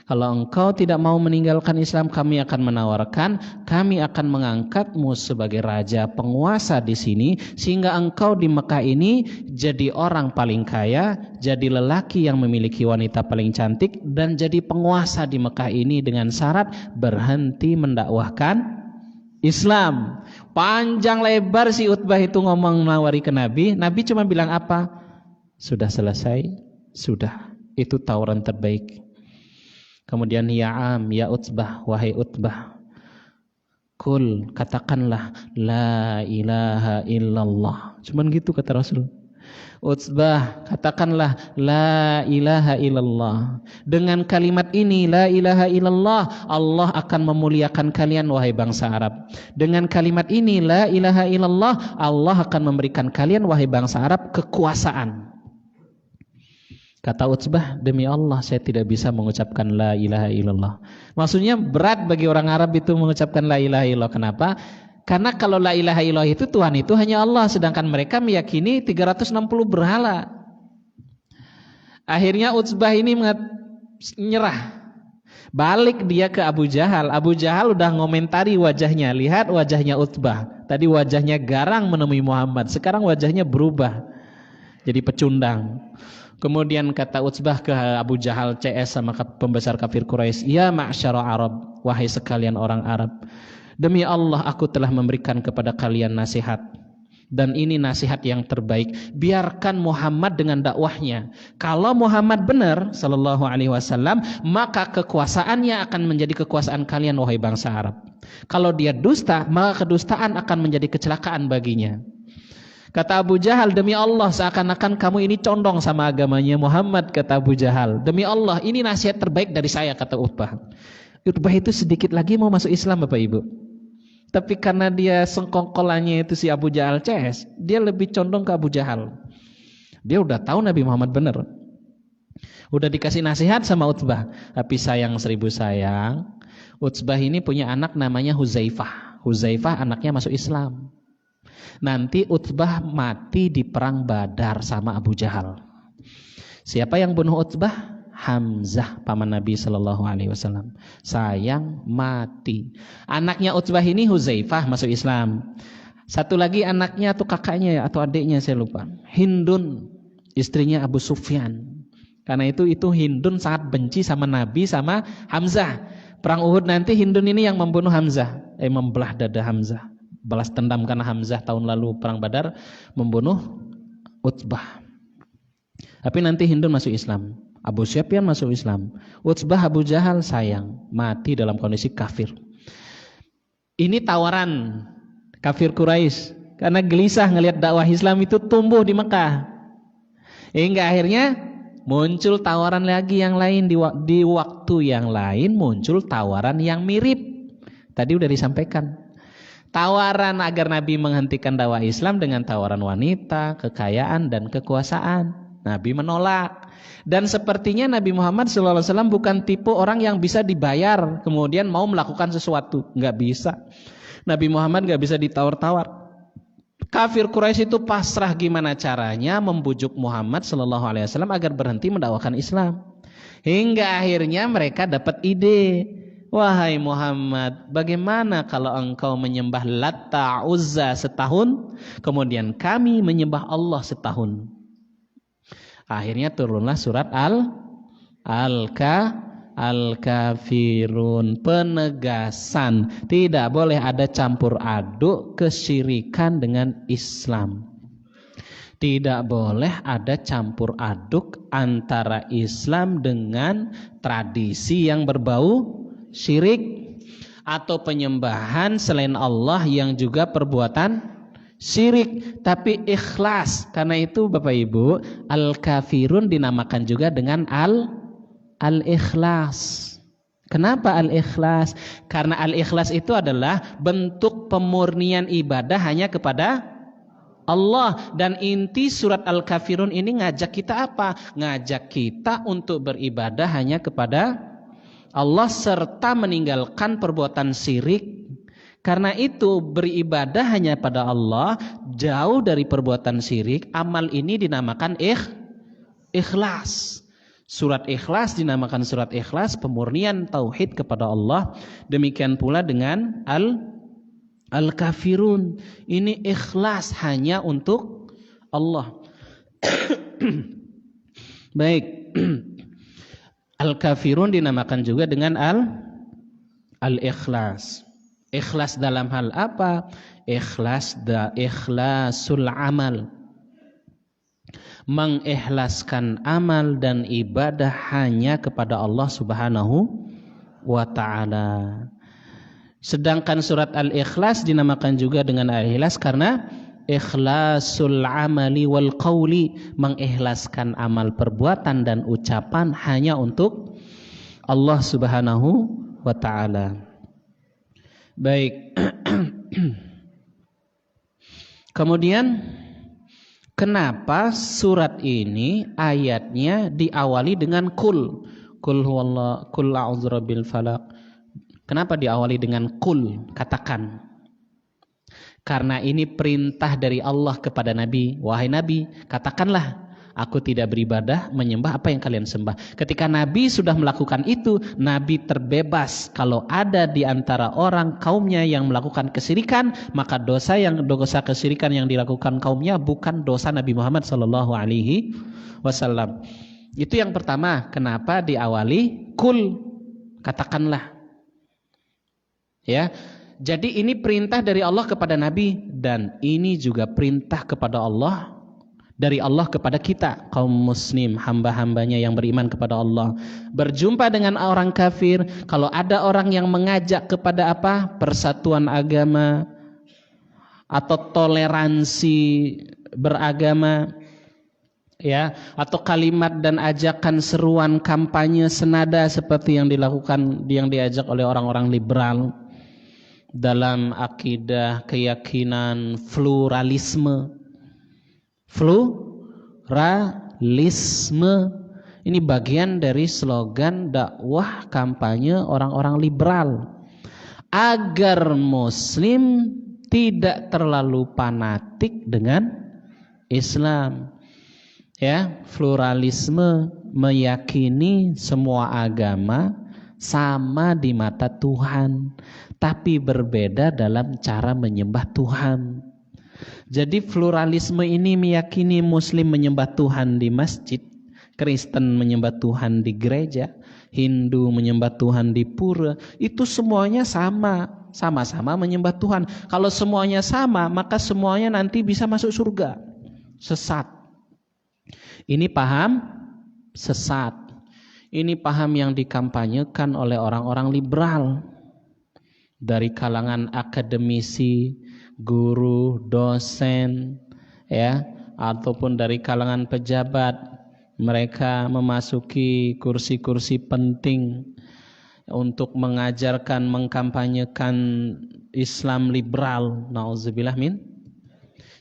Kalau engkau tidak mau meninggalkan Islam, kami akan menawarkan, kami akan mengangkatmu sebagai raja penguasa di sini, sehingga engkau di Mekah ini jadi orang paling kaya, jadi lelaki yang memiliki wanita paling cantik, dan jadi penguasa di Mekah ini dengan syarat berhenti mendakwahkan Islam. Panjang lebar si Utbah itu ngomong nawari ke Nabi. Nabi cuma bilang apa? Sudah selesai, sudah. Itu tawaran terbaik. Kemudian ya Utbah, wahai Utbah, kul, katakanlah la ilaha illallah. Cuman gitu kata Rasul. Utbah, katakanlah la ilaha illallah. Dengan kalimat ini la ilaha illallah, Allah akan memuliakan kalian wahai bangsa Arab. Dengan kalimat ini la ilaha illallah, Allah akan memberikan kalian wahai bangsa Arab kekuasaan. Kata Utsbah, demi Allah saya tidak bisa mengucapkan la ilaha illallah. Maksudnya berat bagi orang Arab itu mengucapkan la ilaha illallah. Kenapa? Karena kalau la ilaha illallah itu Tuhan itu hanya Allah, sedangkan mereka meyakini 360 berhala. Akhirnya Utsbah ini nyerah. Balik dia ke Abu Jahal. Abu Jahal udah ngomentari wajahnya. Lihat wajahnya Utsbah. Tadi wajahnya garang menemui Muhammad, sekarang wajahnya berubah jadi pecundang. Kemudian kata Utsbah ke Abu Jahal CS sama pembesar kafir Quraisy, ya ma'syara Arab, wahai sekalian orang Arab, demi Allah aku telah memberikan kepada kalian nasihat, dan ini nasihat yang terbaik. Biarkan Muhammad dengan dakwahnya. Kalau Muhammad benar sallallahu alaihi wasallam, maka kekuasaannya akan menjadi kekuasaan kalian wahai bangsa Arab. Kalau dia dusta, maka kedustaan akan menjadi kecelakaan baginya. Kata Abu Jahal, demi Allah seakan-akan kamu ini condong sama agamanya Muhammad. Kata Abu Jahal, demi Allah ini nasihat terbaik dari saya. Kata Utbah. Utbah itu sedikit lagi mau masuk Islam Bapak Ibu, tapi karena dia sengkongkolannya itu si Abu Jahal CS, dia lebih condong ke Abu Jahal. Dia udah tahu Nabi Muhammad benar, udah dikasih nasihat sama Utbah. Tapi sayang seribu sayang, Utbah ini punya anak namanya Huzaifah. Huzaifah anaknya masuk Islam. Nanti Utbah mati di perang Badar sama Abu Jahal. Siapa yang bunuh Utbah? Hamzah, paman Nabi Shallallahu Alaihi Wasallam. Sayang mati. Anaknya Utbah ini Huzaifah masuk Islam. Satu lagi anaknya atau kakaknya atau adiknya saya lupa. Hindun, istrinya Abu Sufyan. Karena itu Hindun sangat benci sama Nabi sama Hamzah. Perang Uhud nanti Hindun ini yang membunuh Hamzah, membelah dada Hamzah. Balas dendam karena Hamzah tahun lalu perang Badar membunuh Utbah. Tapi nanti Hindun masuk Islam, Abu Sufyan masuk Islam, Utbah Abu Jahal sayang mati dalam kondisi kafir. Ini tawaran kafir Quraisy karena gelisah ngelihat dakwah Islam itu tumbuh di Mekah. Hingga akhirnya muncul tawaran lagi yang lain di waktu yang lain, muncul tawaran yang mirip. Tadi udah disampaikan. Tawaran agar Nabi menghentikan dakwah Islam dengan tawaran wanita, kekayaan, dan kekuasaan. Nabi menolak. Dan sepertinya Nabi Muhammad SAW bukan tipe orang yang bisa dibayar kemudian mau melakukan sesuatu. Nggak bisa. Nabi Muhammad nggak bisa ditawar-tawar. Kafir Quraisy itu pasrah gimana caranya membujuk Muhammad SAW agar berhenti mendakwakan Islam. Hingga akhirnya mereka dapat ide. Wahai Muhammad, bagaimana kalau engkau menyembah Latta Uzza setahun, kemudian kami menyembah Allah setahun. Akhirnya turunlah surat Al-Kafirun, penegasan tidak boleh ada campur aduk kesyirikan dengan Islam. Tidak boleh ada campur aduk antara Islam dengan tradisi yang berbau syirik atau penyembahan selain Allah yang juga perbuatan syirik, tapi ikhlas. Karena itu Bapak Ibu, Al-Kafirun dinamakan juga dengan Al-Ikhlas. Kenapa Al-Ikhlas? Karena Al-Ikhlas itu adalah bentuk pemurnian ibadah hanya kepada Allah. Dan inti surat Al-Kafirun ini ngajak kita apa? Ngajak kita untuk beribadah hanya kepada Allah serta meninggalkan perbuatan syirik. Karena itu beribadah hanya pada Allah, jauh dari perbuatan syirik. Amal ini dinamakan ikhlas. Surat Ikhlas dinamakan surat Ikhlas, pemurnian tauhid kepada Allah. Demikian pula dengan Al-Kafirun. Ini ikhlas hanya untuk Allah. Baik. Al-Kafirun dinamakan juga dengan Al-Ikhlas. Ikhlas dalam hal apa? Ikhlasul amal. Mengikhlaskan amal dan ibadah hanya kepada Allah Subhanahu wa ta'ala. Sedangkan surat Al-Ikhlas dinamakan juga dengan Al-Ikhlas karena ikhlasul amali wal qawli, mengikhlaskan amal perbuatan dan ucapan hanya untuk Allah Subhanahu wa ta'ala. Baik. Kemudian kenapa surat ini ayatnya diawali dengan kul huwallahu, kul a'udzu birabbil falaq. Kenapa diawali dengan kul, katakan? Karena ini perintah dari Allah kepada Nabi. Wahai Nabi, katakanlah, aku tidak beribadah menyembah apa yang kalian sembah. Ketika Nabi sudah melakukan itu, Nabi terbebas. Kalau ada di antara orang kaumnya yang melakukan kesyirikan, maka dosa kesyirikan yang dilakukan kaumnya bukan dosa Nabi Muhammad SAW. Itu yang pertama. Kenapa diawali kul, katakanlah. Ya. Jadi ini perintah dari Allah kepada Nabi, dan ini juga perintah kepada Allah, dari Allah kepada kita kaum muslim, hamba-hambanya yang beriman kepada Allah. Berjumpa dengan orang kafir, kalau ada orang yang mengajak kepada apa? Persatuan agama atau toleransi beragama, ya, atau kalimat dan ajakan seruan kampanye senada seperti yang diajak oleh orang-orang liberal dalam akidah keyakinan pluralisme. Ini bagian dari slogan dakwah kampanye orang-orang liberal agar muslim tidak terlalu fanatik dengan Islam. Ya, pluralisme meyakini semua agama sama di mata Tuhan, tapi berbeda dalam cara menyembah Tuhan. Jadi pluralisme ini meyakini muslim menyembah Tuhan di masjid, Kristen menyembah Tuhan di gereja, Hindu menyembah Tuhan di pura. Itu semuanya sama-sama menyembah Tuhan. Kalau semuanya sama, maka semuanya nanti bisa masuk surga. Sesat. Ini paham sesat. Ini paham yang dikampanyekan oleh orang-orang liberal dari kalangan akademisi, guru, dosen, ya, ataupun dari kalangan pejabat. Mereka memasuki kursi-kursi penting untuk mengajarkan, mengkampanyekan Islam liberal. Nauzubillah min.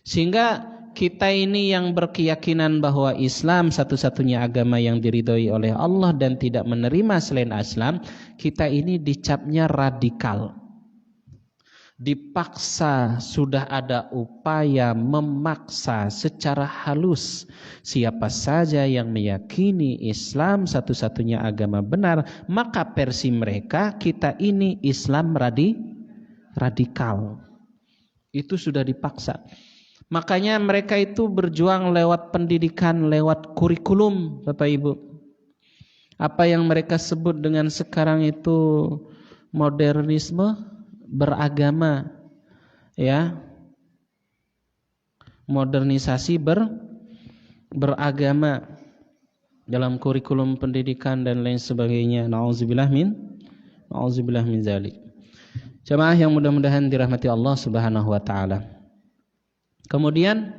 Sehingga kita ini yang berkeyakinan bahwa Islam satu-satunya agama yang diridhoi oleh Allah dan tidak menerima selain Islam, kita ini dicapnya radikal. Dipaksa, sudah ada upaya memaksa secara halus siapa saja yang meyakini Islam satu-satunya agama benar, maka versi mereka kita ini Islam radikal. Itu sudah dipaksa. Makanya mereka itu berjuang lewat pendidikan, lewat kurikulum, Bapak Ibu. Apa yang mereka sebut dengan sekarang itu modernisme beragama, ya, modernisasi beragama dalam kurikulum pendidikan dan lain sebagainya. Nauzubillah min zalik. Jamaah yang mudah-mudahan dirahmati Allah Subhanahu wa taala. Kemudian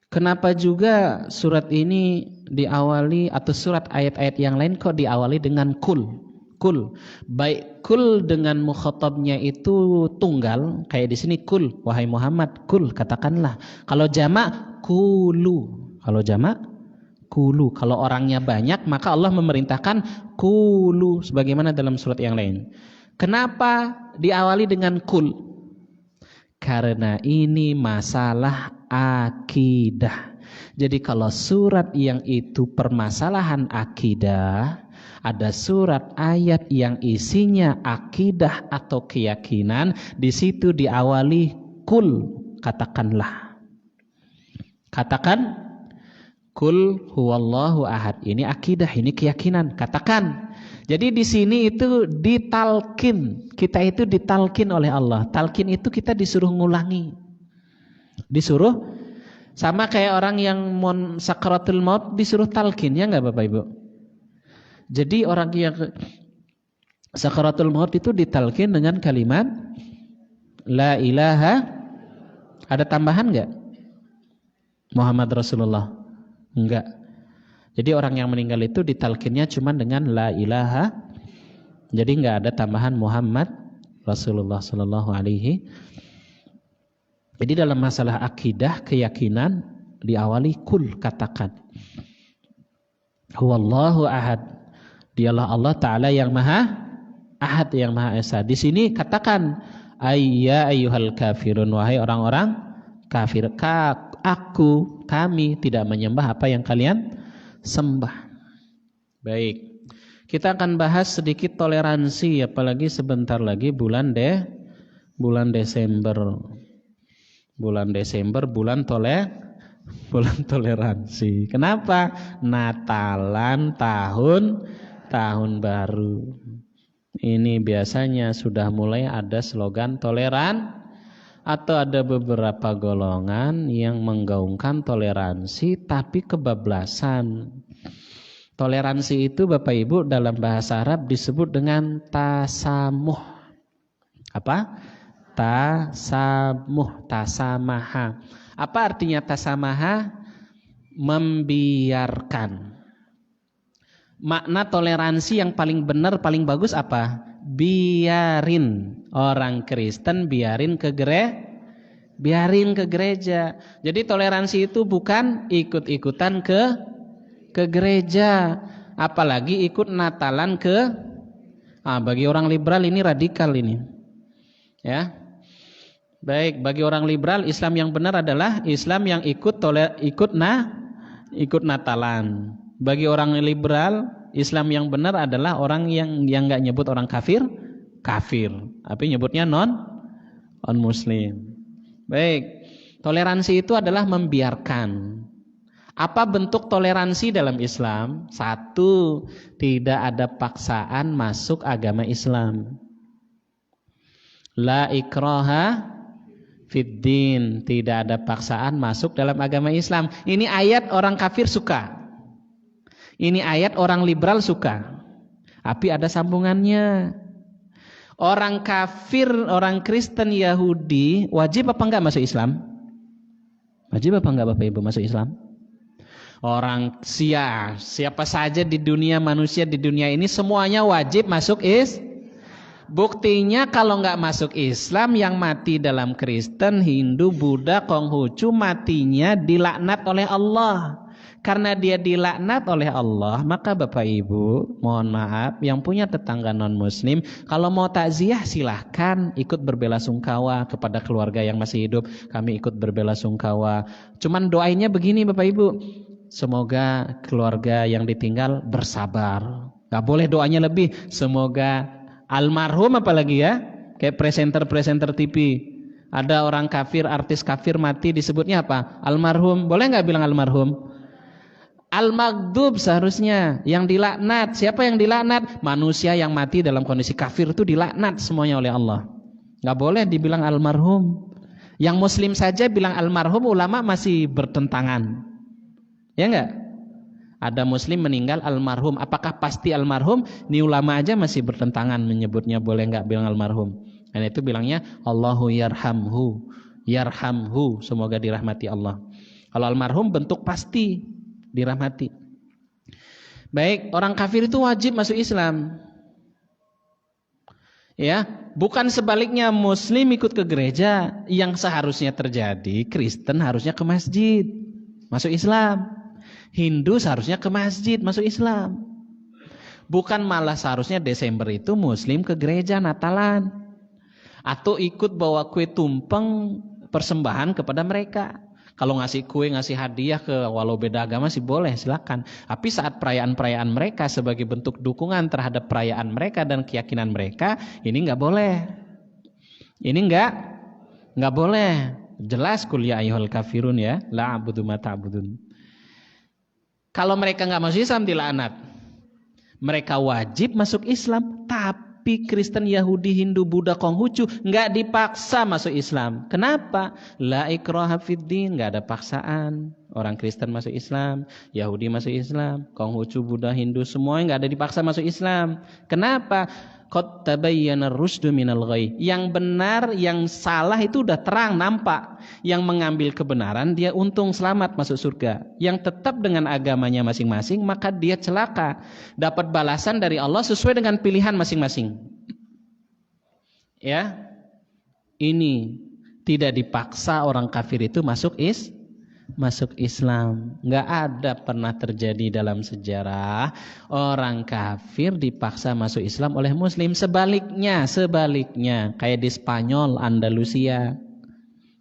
kenapa juga surat ini diawali, atau surat ayat-ayat yang lain kok diawali dengan kul? Baik kul dengan mukhatabnya itu tunggal, kayak di sini kul, wahai Muhammad, kul, katakanlah. Kalau jamak kulu. Kalau orangnya banyak, maka Allah memerintahkan kulu sebagaimana dalam surat yang lain. Kenapa diawali dengan kul? Karena ini masalah akidah. Jadi kalau surat yang itu permasalahan akidah, ada surat ayat yang isinya akidah atau keyakinan, di situ diawali kul, katakanlah. Katakan kul huwallahu ahad. Ini akidah, ini keyakinan. Katakan. Jadi di sini itu ditalkin. Kita itu ditalkin oleh Allah. Talkin itu kita disuruh ngulangi. Disuruh sama kayak orang yang sakaratul maut disuruh talkin, ya enggak Bapak Ibu? Jadi orang yang sakaratul maut itu ditalkin dengan kalimat la ilaha, ada tambahan enggak? Muhammad Rasulullah. Enggak. Jadi orang yang meninggal itu ditalkinnya cuma dengan la ilaha. Jadi enggak ada tambahan Muhammad Rasulullah sallallahu alaihi. Jadi dalam masalah akidah, keyakinan diawali kul, katakan. Huwallahu ahad. Dialah Allah Ta'ala yang maha ahad, yang maha esa. Di sini katakan ayya ayyuhal kafirun, wahai orang-orang kafir. Kami tidak menyembah apa yang kalian sembah. Baik. Kita akan bahas sedikit toleransi, apalagi sebentar lagi bulan Desember. Bulan Desember bulan toleransi. Kenapa? Natalan, tahun baru. Ini biasanya sudah mulai ada slogan toleran, atau ada beberapa golongan yang menggaungkan toleransi tapi kebablasan. Toleransi itu Bapak Ibu dalam bahasa Arab disebut dengan tasamuh. Apa? Tasamaha. Apa artinya tasamaha? Membiarkan. Makna toleransi yang paling benar, paling bagus apa? Biarin orang Kristen biarin ke gereja. Jadi toleransi itu bukan ikut-ikutan ke gereja, apalagi ikut Natalan bagi orang liberal ini radikal ini. Ya. Baik, bagi orang liberal Islam yang benar adalah Islam yang ikut Natalan. Bagi orang liberal Islam yang benar adalah orang yang enggak nyebut orang kafir, tapi nyebutnya non muslim. Baik, toleransi itu adalah membiarkan. Apa bentuk toleransi dalam Islam? Satu, tidak ada paksaan masuk agama Islam. La ikraha fiddin, tidak ada paksaan masuk dalam agama Islam. Ini ayat orang kafir suka. Ini ayat orang liberal suka. Tapi ada sambungannya. Orang kafir, orang Kristen, Yahudi wajib apa enggak masuk Islam? Wajib apa enggak Bapak Ibu masuk Islam? Orang siapa saja di dunia, manusia di dunia ini semuanya wajib masuk Buktinya kalau nggak masuk Islam, yang mati dalam Kristen, Hindu, Buddha, Konghucu matinya dilaknat oleh Allah. Karena dia dilaknat oleh Allah, maka Bapak Ibu, mohon maaf, yang punya tetangga non Muslim, kalau mau takziah silahkan ikut berbelasungkawa kepada keluarga yang masih hidup. Kami ikut berbelasungkawa. Cuman doainnya begini Bapak Ibu, semoga keluarga yang ditinggal bersabar. Gak boleh doanya lebih, semoga almarhum, apalagi ya, kayak presenter TV. Ada orang kafir, artis kafir mati disebutnya apa? Almarhum. Boleh nggak bilang almarhum? Al-maghdub seharusnya, yang dilaknat. Siapa yang dilaknat? Manusia yang mati dalam kondisi kafir itu dilaknat semuanya oleh Allah. Nggak boleh dibilang almarhum. Yang Muslim saja bilang almarhum, ulama masih bertentangan. Ya enggak? Ada Muslim meninggal almarhum, apakah pasti almarhum? Ini ulama aja masih bertentangan menyebutnya boleh enggak bilang almarhum. Dan itu bilangnya Allahu yarhamhu, semoga dirahmati Allah. Kalau almarhum bentuk pasti dirahmati. Baik, orang kafir itu wajib masuk Islam. Ya, bukan sebaliknya Muslim ikut ke gereja. Yang seharusnya terjadi, Kristen harusnya ke masjid, masuk Islam. Hindu seharusnya ke masjid, masuk Islam. Bukan malah seharusnya Desember itu Muslim ke gereja Natalan, atau ikut bawa kue tumpeng persembahan kepada mereka. Kalau ngasih kue, ngasih hadiah ke walau beda agama sih boleh, silakan. Tapi saat perayaan-perayaan mereka sebagai bentuk dukungan terhadap perayaan mereka dan keyakinan mereka, ini nggak boleh. Ini nggak boleh. Jelas kul ya ayyuhal kafirun ya, la a'budu ma ta'budun. Kalau mereka nggak masuk Islam dilaknat. Mereka wajib masuk Islam, tapi Kristen, Yahudi, Hindu, Buddha, Konghucu nggak dipaksa masuk Islam. Kenapa? La ikraha fiddin, nggak ada paksaan. Orang Kristen masuk Islam, Yahudi masuk Islam, Konghucu, Buddha, Hindu, semuanya nggak ada dipaksa masuk Islam. Kenapa? Qad tabayyana ar-rusydu minal ghayy. Yang benar, yang salah itu udah terang, nampak. Yang mengambil kebenaran dia untung selamat masuk surga. Yang tetap dengan agamanya masing-masing maka dia celaka. Dapat balasan dari Allah sesuai dengan pilihan masing-masing. Ya. Ini tidak dipaksa orang kafir itu masuk Islam. Nggak ada pernah terjadi dalam sejarah orang kafir dipaksa masuk Islam oleh Muslim. Sebaliknya kayak di Spanyol, Andalusia.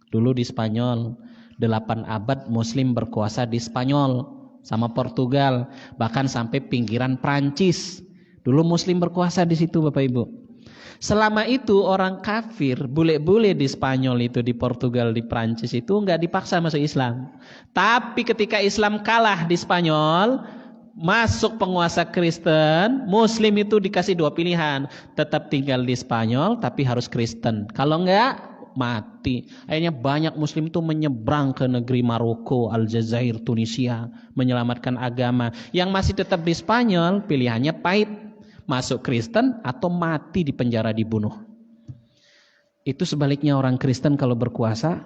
Dulu di Spanyol 8 abad Muslim berkuasa di Spanyol sama Portugal, bahkan sampai pinggiran Prancis. Dulu Muslim berkuasa di situ, Bapak Ibu. Selama itu orang kafir, bule-bule di Spanyol itu, di Portugal, di Prancis itu nggak dipaksa masuk Islam. Tapi ketika Islam kalah di Spanyol, masuk penguasa Kristen, Muslim itu dikasih 2 pilihan. Tetap tinggal di Spanyol tapi harus Kristen. Kalau enggak, mati. Akhirnya banyak Muslim itu menyeberang ke negeri Maroko, Aljazair, Tunisia, menyelamatkan agama. Yang masih tetap di Spanyol, pilihannya pahit. Masuk Kristen atau mati di penjara dibunuh. Itu sebaliknya orang Kristen kalau berkuasa,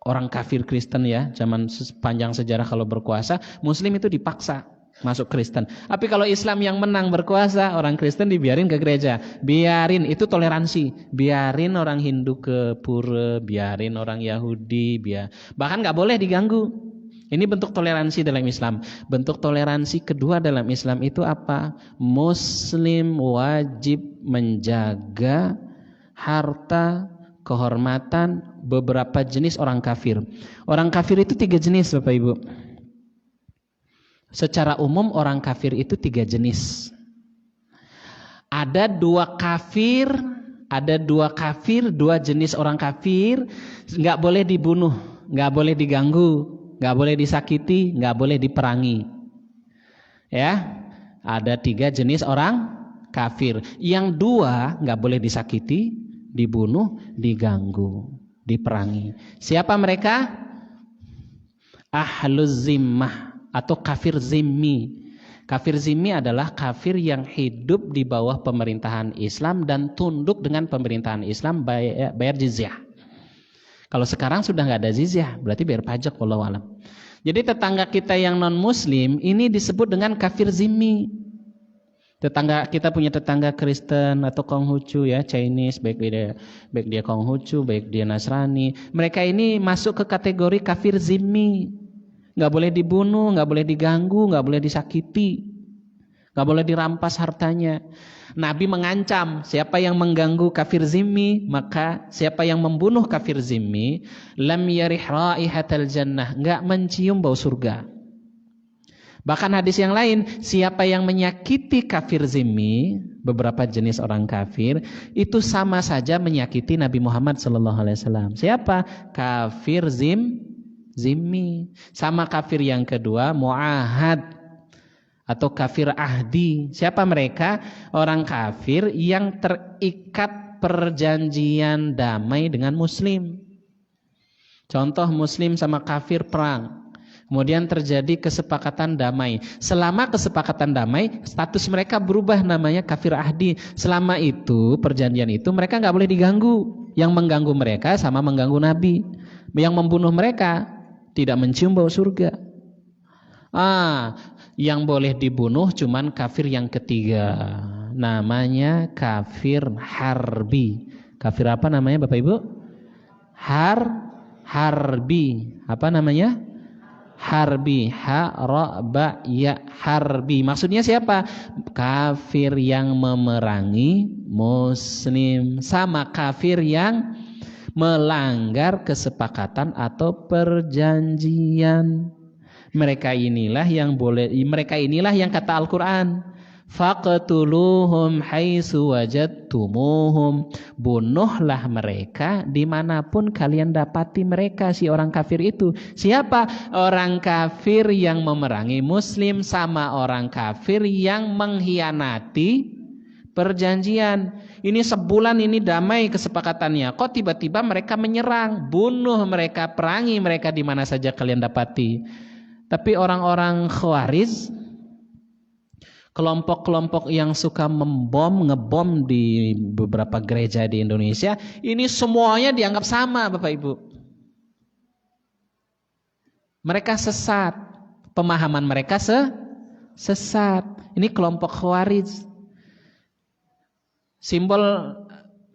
orang kafir Kristen ya, zaman sepanjang sejarah kalau berkuasa, Muslim itu dipaksa masuk Kristen. Tapi kalau Islam yang menang berkuasa, orang Kristen dibiarin ke gereja. Biarin, itu toleransi. Biarin orang Hindu ke pura, biarin orang Yahudi, bahkan nggak boleh diganggu. Ini bentuk toleransi dalam Islam. Bentuk toleransi kedua dalam Islam itu apa? Muslim wajib menjaga harta, kehormatan beberapa jenis orang kafir. Orang kafir itu 3 jenis, Bapak Ibu. Secara umum orang kafir itu 3 jenis. Ada 2 kafir, 2 jenis orang kafir, nggak boleh dibunuh, nggak boleh diganggu, nggak boleh disakiti, nggak boleh diperangi. Ya, ada 3 jenis orang kafir. Yang 2 nggak boleh disakiti, dibunuh, diganggu, diperangi. Siapa mereka? Ahluz zimmah atau kafir zimmi. Kafir zimmi adalah kafir yang hidup di bawah pemerintahan Islam dan tunduk dengan pemerintahan Islam, bayar jizyah. Kalau sekarang sudah nggak ada jizyah, berarti bayar pajak, wallahu alam. Jadi tetangga kita yang non Muslim ini disebut dengan kafir zimmi. Kita punya tetangga Kristen atau Konghucu ya, Chinese, baik dia Konghucu, baik dia Nasrani. Mereka ini masuk ke kategori kafir zimmi. Nggak boleh dibunuh, nggak boleh diganggu, nggak boleh disakiti, nggak boleh dirampas hartanya. Nabi mengancam siapa yang mengganggu kafir zimmi, maka siapa yang membunuh kafir zimmi, lam yarih raihatal jannah, nggak mencium bau surga. Bahkan hadis yang lain, siapa yang menyakiti kafir zimmi, beberapa jenis orang kafir, itu sama saja menyakiti Nabi Muhammad SAW. Siapa? Kafir zimmi. Sama kafir yang kedua, mu'ahad atau kafir ahdi. Siapa mereka? Orang kafir yang terikat perjanjian damai dengan Muslim. Contoh, Muslim sama kafir perang, kemudian terjadi kesepakatan damai. Selama kesepakatan damai, status mereka berubah, namanya kafir ahdi. Selama itu, perjanjian itu mereka nggak boleh diganggu. Yang mengganggu mereka sama mengganggu Nabi. Yang membunuh mereka tidak mencium bau surga. Yang boleh dibunuh cuman kafir yang ketiga, namanya kafir harbi. Kafir apa namanya, Bapak Ibu? Harbi. Apa namanya? Harbi. Harbi. Maksudnya siapa? Kafir yang memerangi Muslim. Sama kafir yang melanggar kesepakatan atau perjanjian. Mereka inilah yang kata Al-Qur'an, faqtuluhum haitsu wajadtumuhum, bunuhlah mereka dimanapun kalian dapati mereka, si orang kafir itu. Siapa? Orang kafir yang memerangi muslim sama orang kafir yang mengkhianati perjanjian. Ini sebulan ini damai kesepakatannya, kok tiba-tiba mereka menyerang, bunuh mereka, perangi mereka di mana saja kalian dapati. Tapi orang-orang Khawarij, kelompok-kelompok yang suka ngebom di beberapa gereja di Indonesia, ini semuanya dianggap sama, Bapak Ibu. Mereka sesat, pemahaman mereka sesat. Ini kelompok Khawarij. Simbol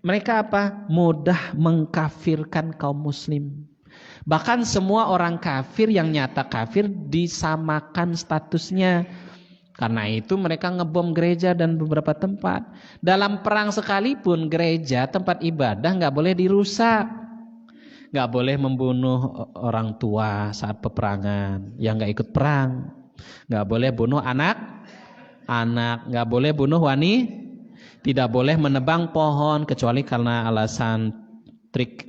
mereka apa? Mudah mengkafirkan kaum muslim. Bahkan semua orang kafir yang nyata kafir disamakan statusnya. Karena itu mereka ngebom gereja dan beberapa tempat. Dalam perang sekalipun gereja, tempat ibadah nggak boleh dirusak. Nggak boleh membunuh orang tua saat peperangan yang nggak ikut perang. Nggak boleh bunuh anak-anak. Nggak boleh bunuh wanita. Tidak boleh menebang pohon kecuali karena alasan trik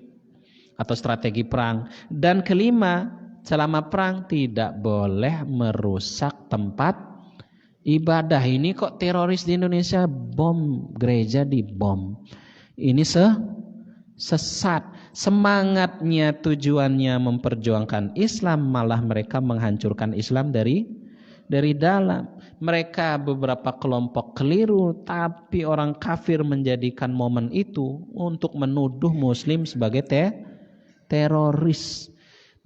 atau strategi perang. Dan kelima, selama perang tidak boleh merusak tempat ibadah. Ini kok teroris di Indonesia bom gereja, dibom. Ini sesat. Semangatnya, tujuannya memperjuangkan Islam, malah mereka menghancurkan Islam dari dalam. Mereka beberapa kelompok keliru, tapi orang kafir menjadikan momen itu untuk menuduh muslim sebagai teroris.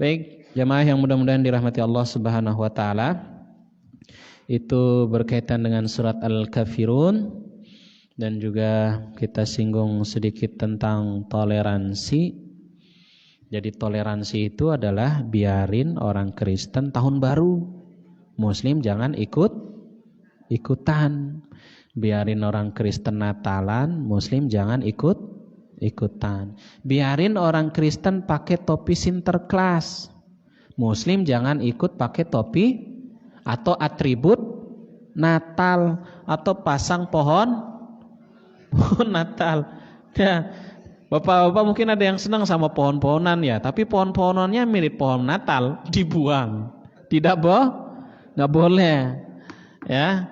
Baik, jamaah yang mudah-mudahan dirahmati Allah Subhanahu wa taala. Itu berkaitan dengan surat Al-Kafirun, dan juga kita singgung sedikit tentang toleransi. Jadi toleransi itu adalah biarin orang Kristen tahun baru, muslim jangan ikutan. Biarin orang Kristen Natalan, muslim jangan ikutan. Biarin orang Kristen pakai topi Sinterklas, muslim jangan ikut pakai topi atau atribut Natal atau pasang pohon Natal. Ya, Bapak-bapak mungkin ada yang senang sama pohon-pohonan ya, tapi pohon-pohonannya mirip pohon Natal, dibuang. Tidak nggak boleh. Ya,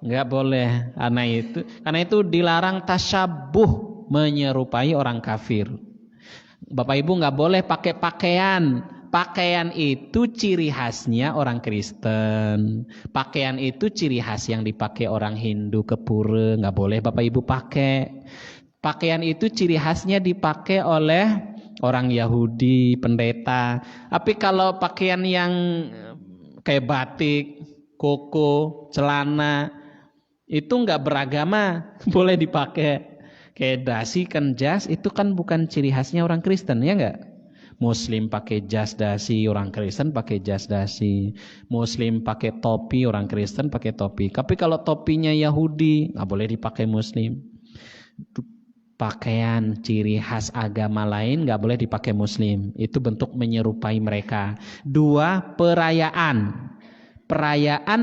nggak boleh. Karena itu dilarang tasyabuh, menyerupai orang kafir. Bapak Ibu nggak boleh pakai pakaian. Pakaian itu ciri khasnya orang Kristen. Pakaian itu ciri khas yang dipakai orang Hindu ke pura. Nggak boleh Bapak Ibu pakai. Pakaian itu ciri khasnya dipakai oleh orang Yahudi, pendeta. Tapi kalau pakaian yang kayak batik, koko, celana, itu nggak beragama, boleh dipakai. Kayak dasi kan jas, itu kan bukan ciri khasnya orang Kristen, ya nggak? Muslim pakai jas dasi, orang Kristen pakai jas dasi. Muslim pakai topi, orang Kristen pakai topi. Tapi kalau topinya Yahudi, nggak boleh dipakai Muslim. Pakaian ciri khas agama lain nggak boleh dipakai Muslim. Itu bentuk menyerupai mereka. 2, perayaan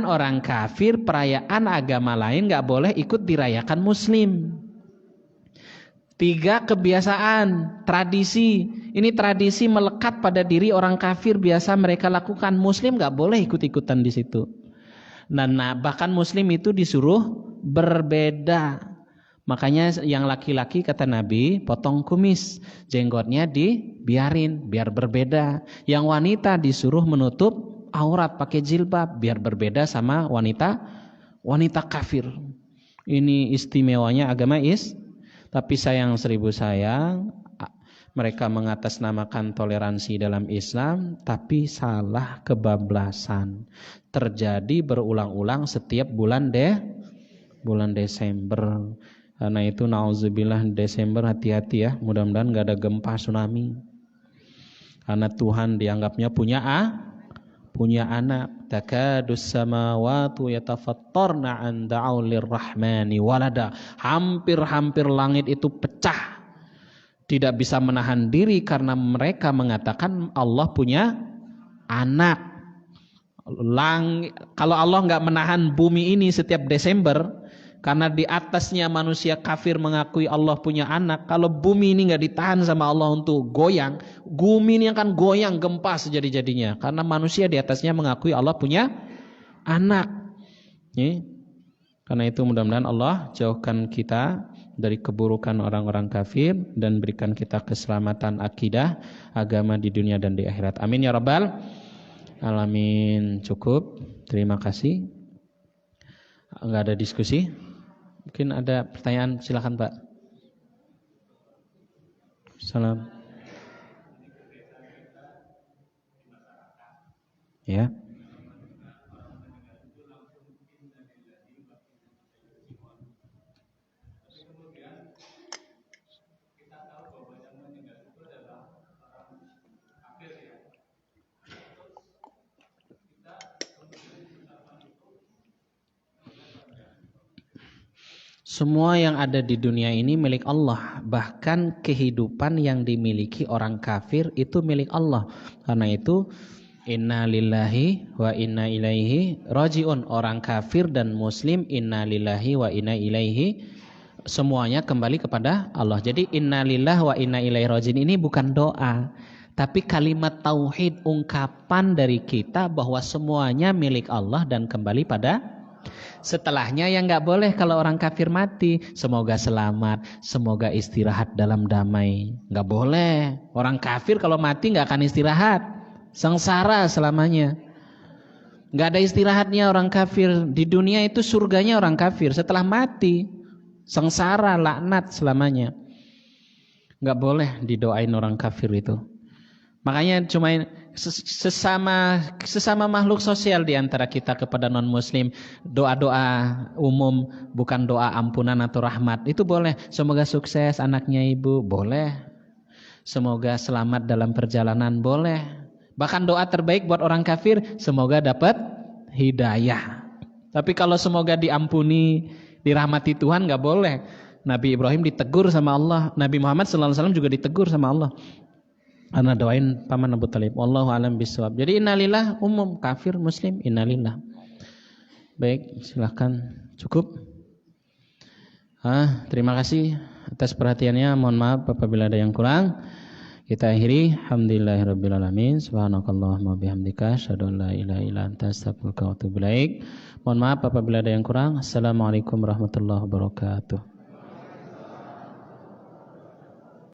orang kafir, perayaan agama lain nggak boleh ikut dirayakan Muslim. 3, kebiasaan, tradisi. Ini tradisi melekat pada diri orang kafir, biasa mereka lakukan. Muslim nggak boleh ikut-ikutan di situ. Nah, bahkan Muslim itu disuruh berbeda. Makanya yang laki-laki kata Nabi potong kumis, jenggotnya dibiarin biar berbeda. Yang wanita disuruh menutup aurat pakai jilbab biar berbeda sama wanita kafir. Ini istimewanya agama Tapi sayang seribu sayang, mereka mengatasnamakan toleransi dalam Islam, tapi salah, kebablasan. Terjadi berulang-ulang setiap bulan Desember. Karena itu nauzubillah, Desember hati-hati ya, mudah-mudahan gak ada gempa tsunami. Karena Tuhan dianggapnya punya anak. Takadus samawatu yatafattarna an da'u lirrahmani walada. Hampir-hampir langit itu pecah tidak bisa menahan diri karena mereka mengatakan Allah punya anak. Kalau Allah nggak menahan bumi ini setiap Desember karena di atasnya manusia kafir mengakui Allah punya anak, kalau bumi ini nggak ditahan sama Allah untuk goyang, bumi ini akan goyang gempa sejadi-jadinya karena manusia di atasnya mengakui Allah punya anak. Karena itu mudah-mudahan Allah jauhkan kita dari keburukan orang-orang kafir dan berikan kita keselamatan akidah agama di dunia dan di akhirat. Amin ya rabbal alamin. Cukup. Terima kasih. Enggak ada diskusi. Mungkin ada pertanyaan, silakan Pak. Salam. Ya. Semua yang ada di dunia ini milik Allah. Bahkan kehidupan yang dimiliki orang kafir itu milik Allah. Karena itu inna lillahi wa inna ilaihi rajiun. Orang kafir dan muslim inna lillahi wa inna ilaihi, semuanya kembali kepada Allah. Jadi inna lillahi wa inna ilaihi rajiun ini bukan doa, tapi kalimat tauhid, ungkapan dari kita bahwa semuanya milik Allah dan kembali pada. Setelahnya yang nggak boleh kalau orang kafir mati, semoga selamat, semoga istirahat dalam damai. Nggak boleh. Orang kafir kalau mati nggak akan istirahat, sengsara selamanya. Nggak ada istirahatnya orang kafir. Di dunia itu surganya orang kafir. Setelah mati, sengsara, laknat selamanya. Nggak boleh didoain orang kafir itu. Makanya cuma sesama makhluk sosial di antara kita kepada non muslim, doa-doa umum, bukan doa ampunan atau rahmat, itu boleh. Semoga sukses anaknya ibu, boleh. Semoga selamat dalam perjalanan, boleh. Bahkan doa terbaik buat orang kafir, semoga dapat hidayah. Tapi kalau semoga diampuni, dirahmati Tuhan, nggak boleh. Nabi Ibrahim ditegur sama Allah, Nabi Muhammad SAW juga ditegur sama Allah. Karena doain paman Abu Talib. Wallahu a'lam bishawab. Jadi innalillah umum, kafir muslim innalillah. Baik, silahkan. Cukup. Terima kasih atas perhatiannya. Mohon maaf apabila ada yang kurang. Kita akhiri. Alhamdulillahirabbil alamin. Subhanakallahumma bihamdika asyhadu an la ilaha illa anta astaghfiruka wa atubu ilaik. Mohon maaf apabila ada yang kurang. Assalamualaikum warahmatullahi wabarakatuh.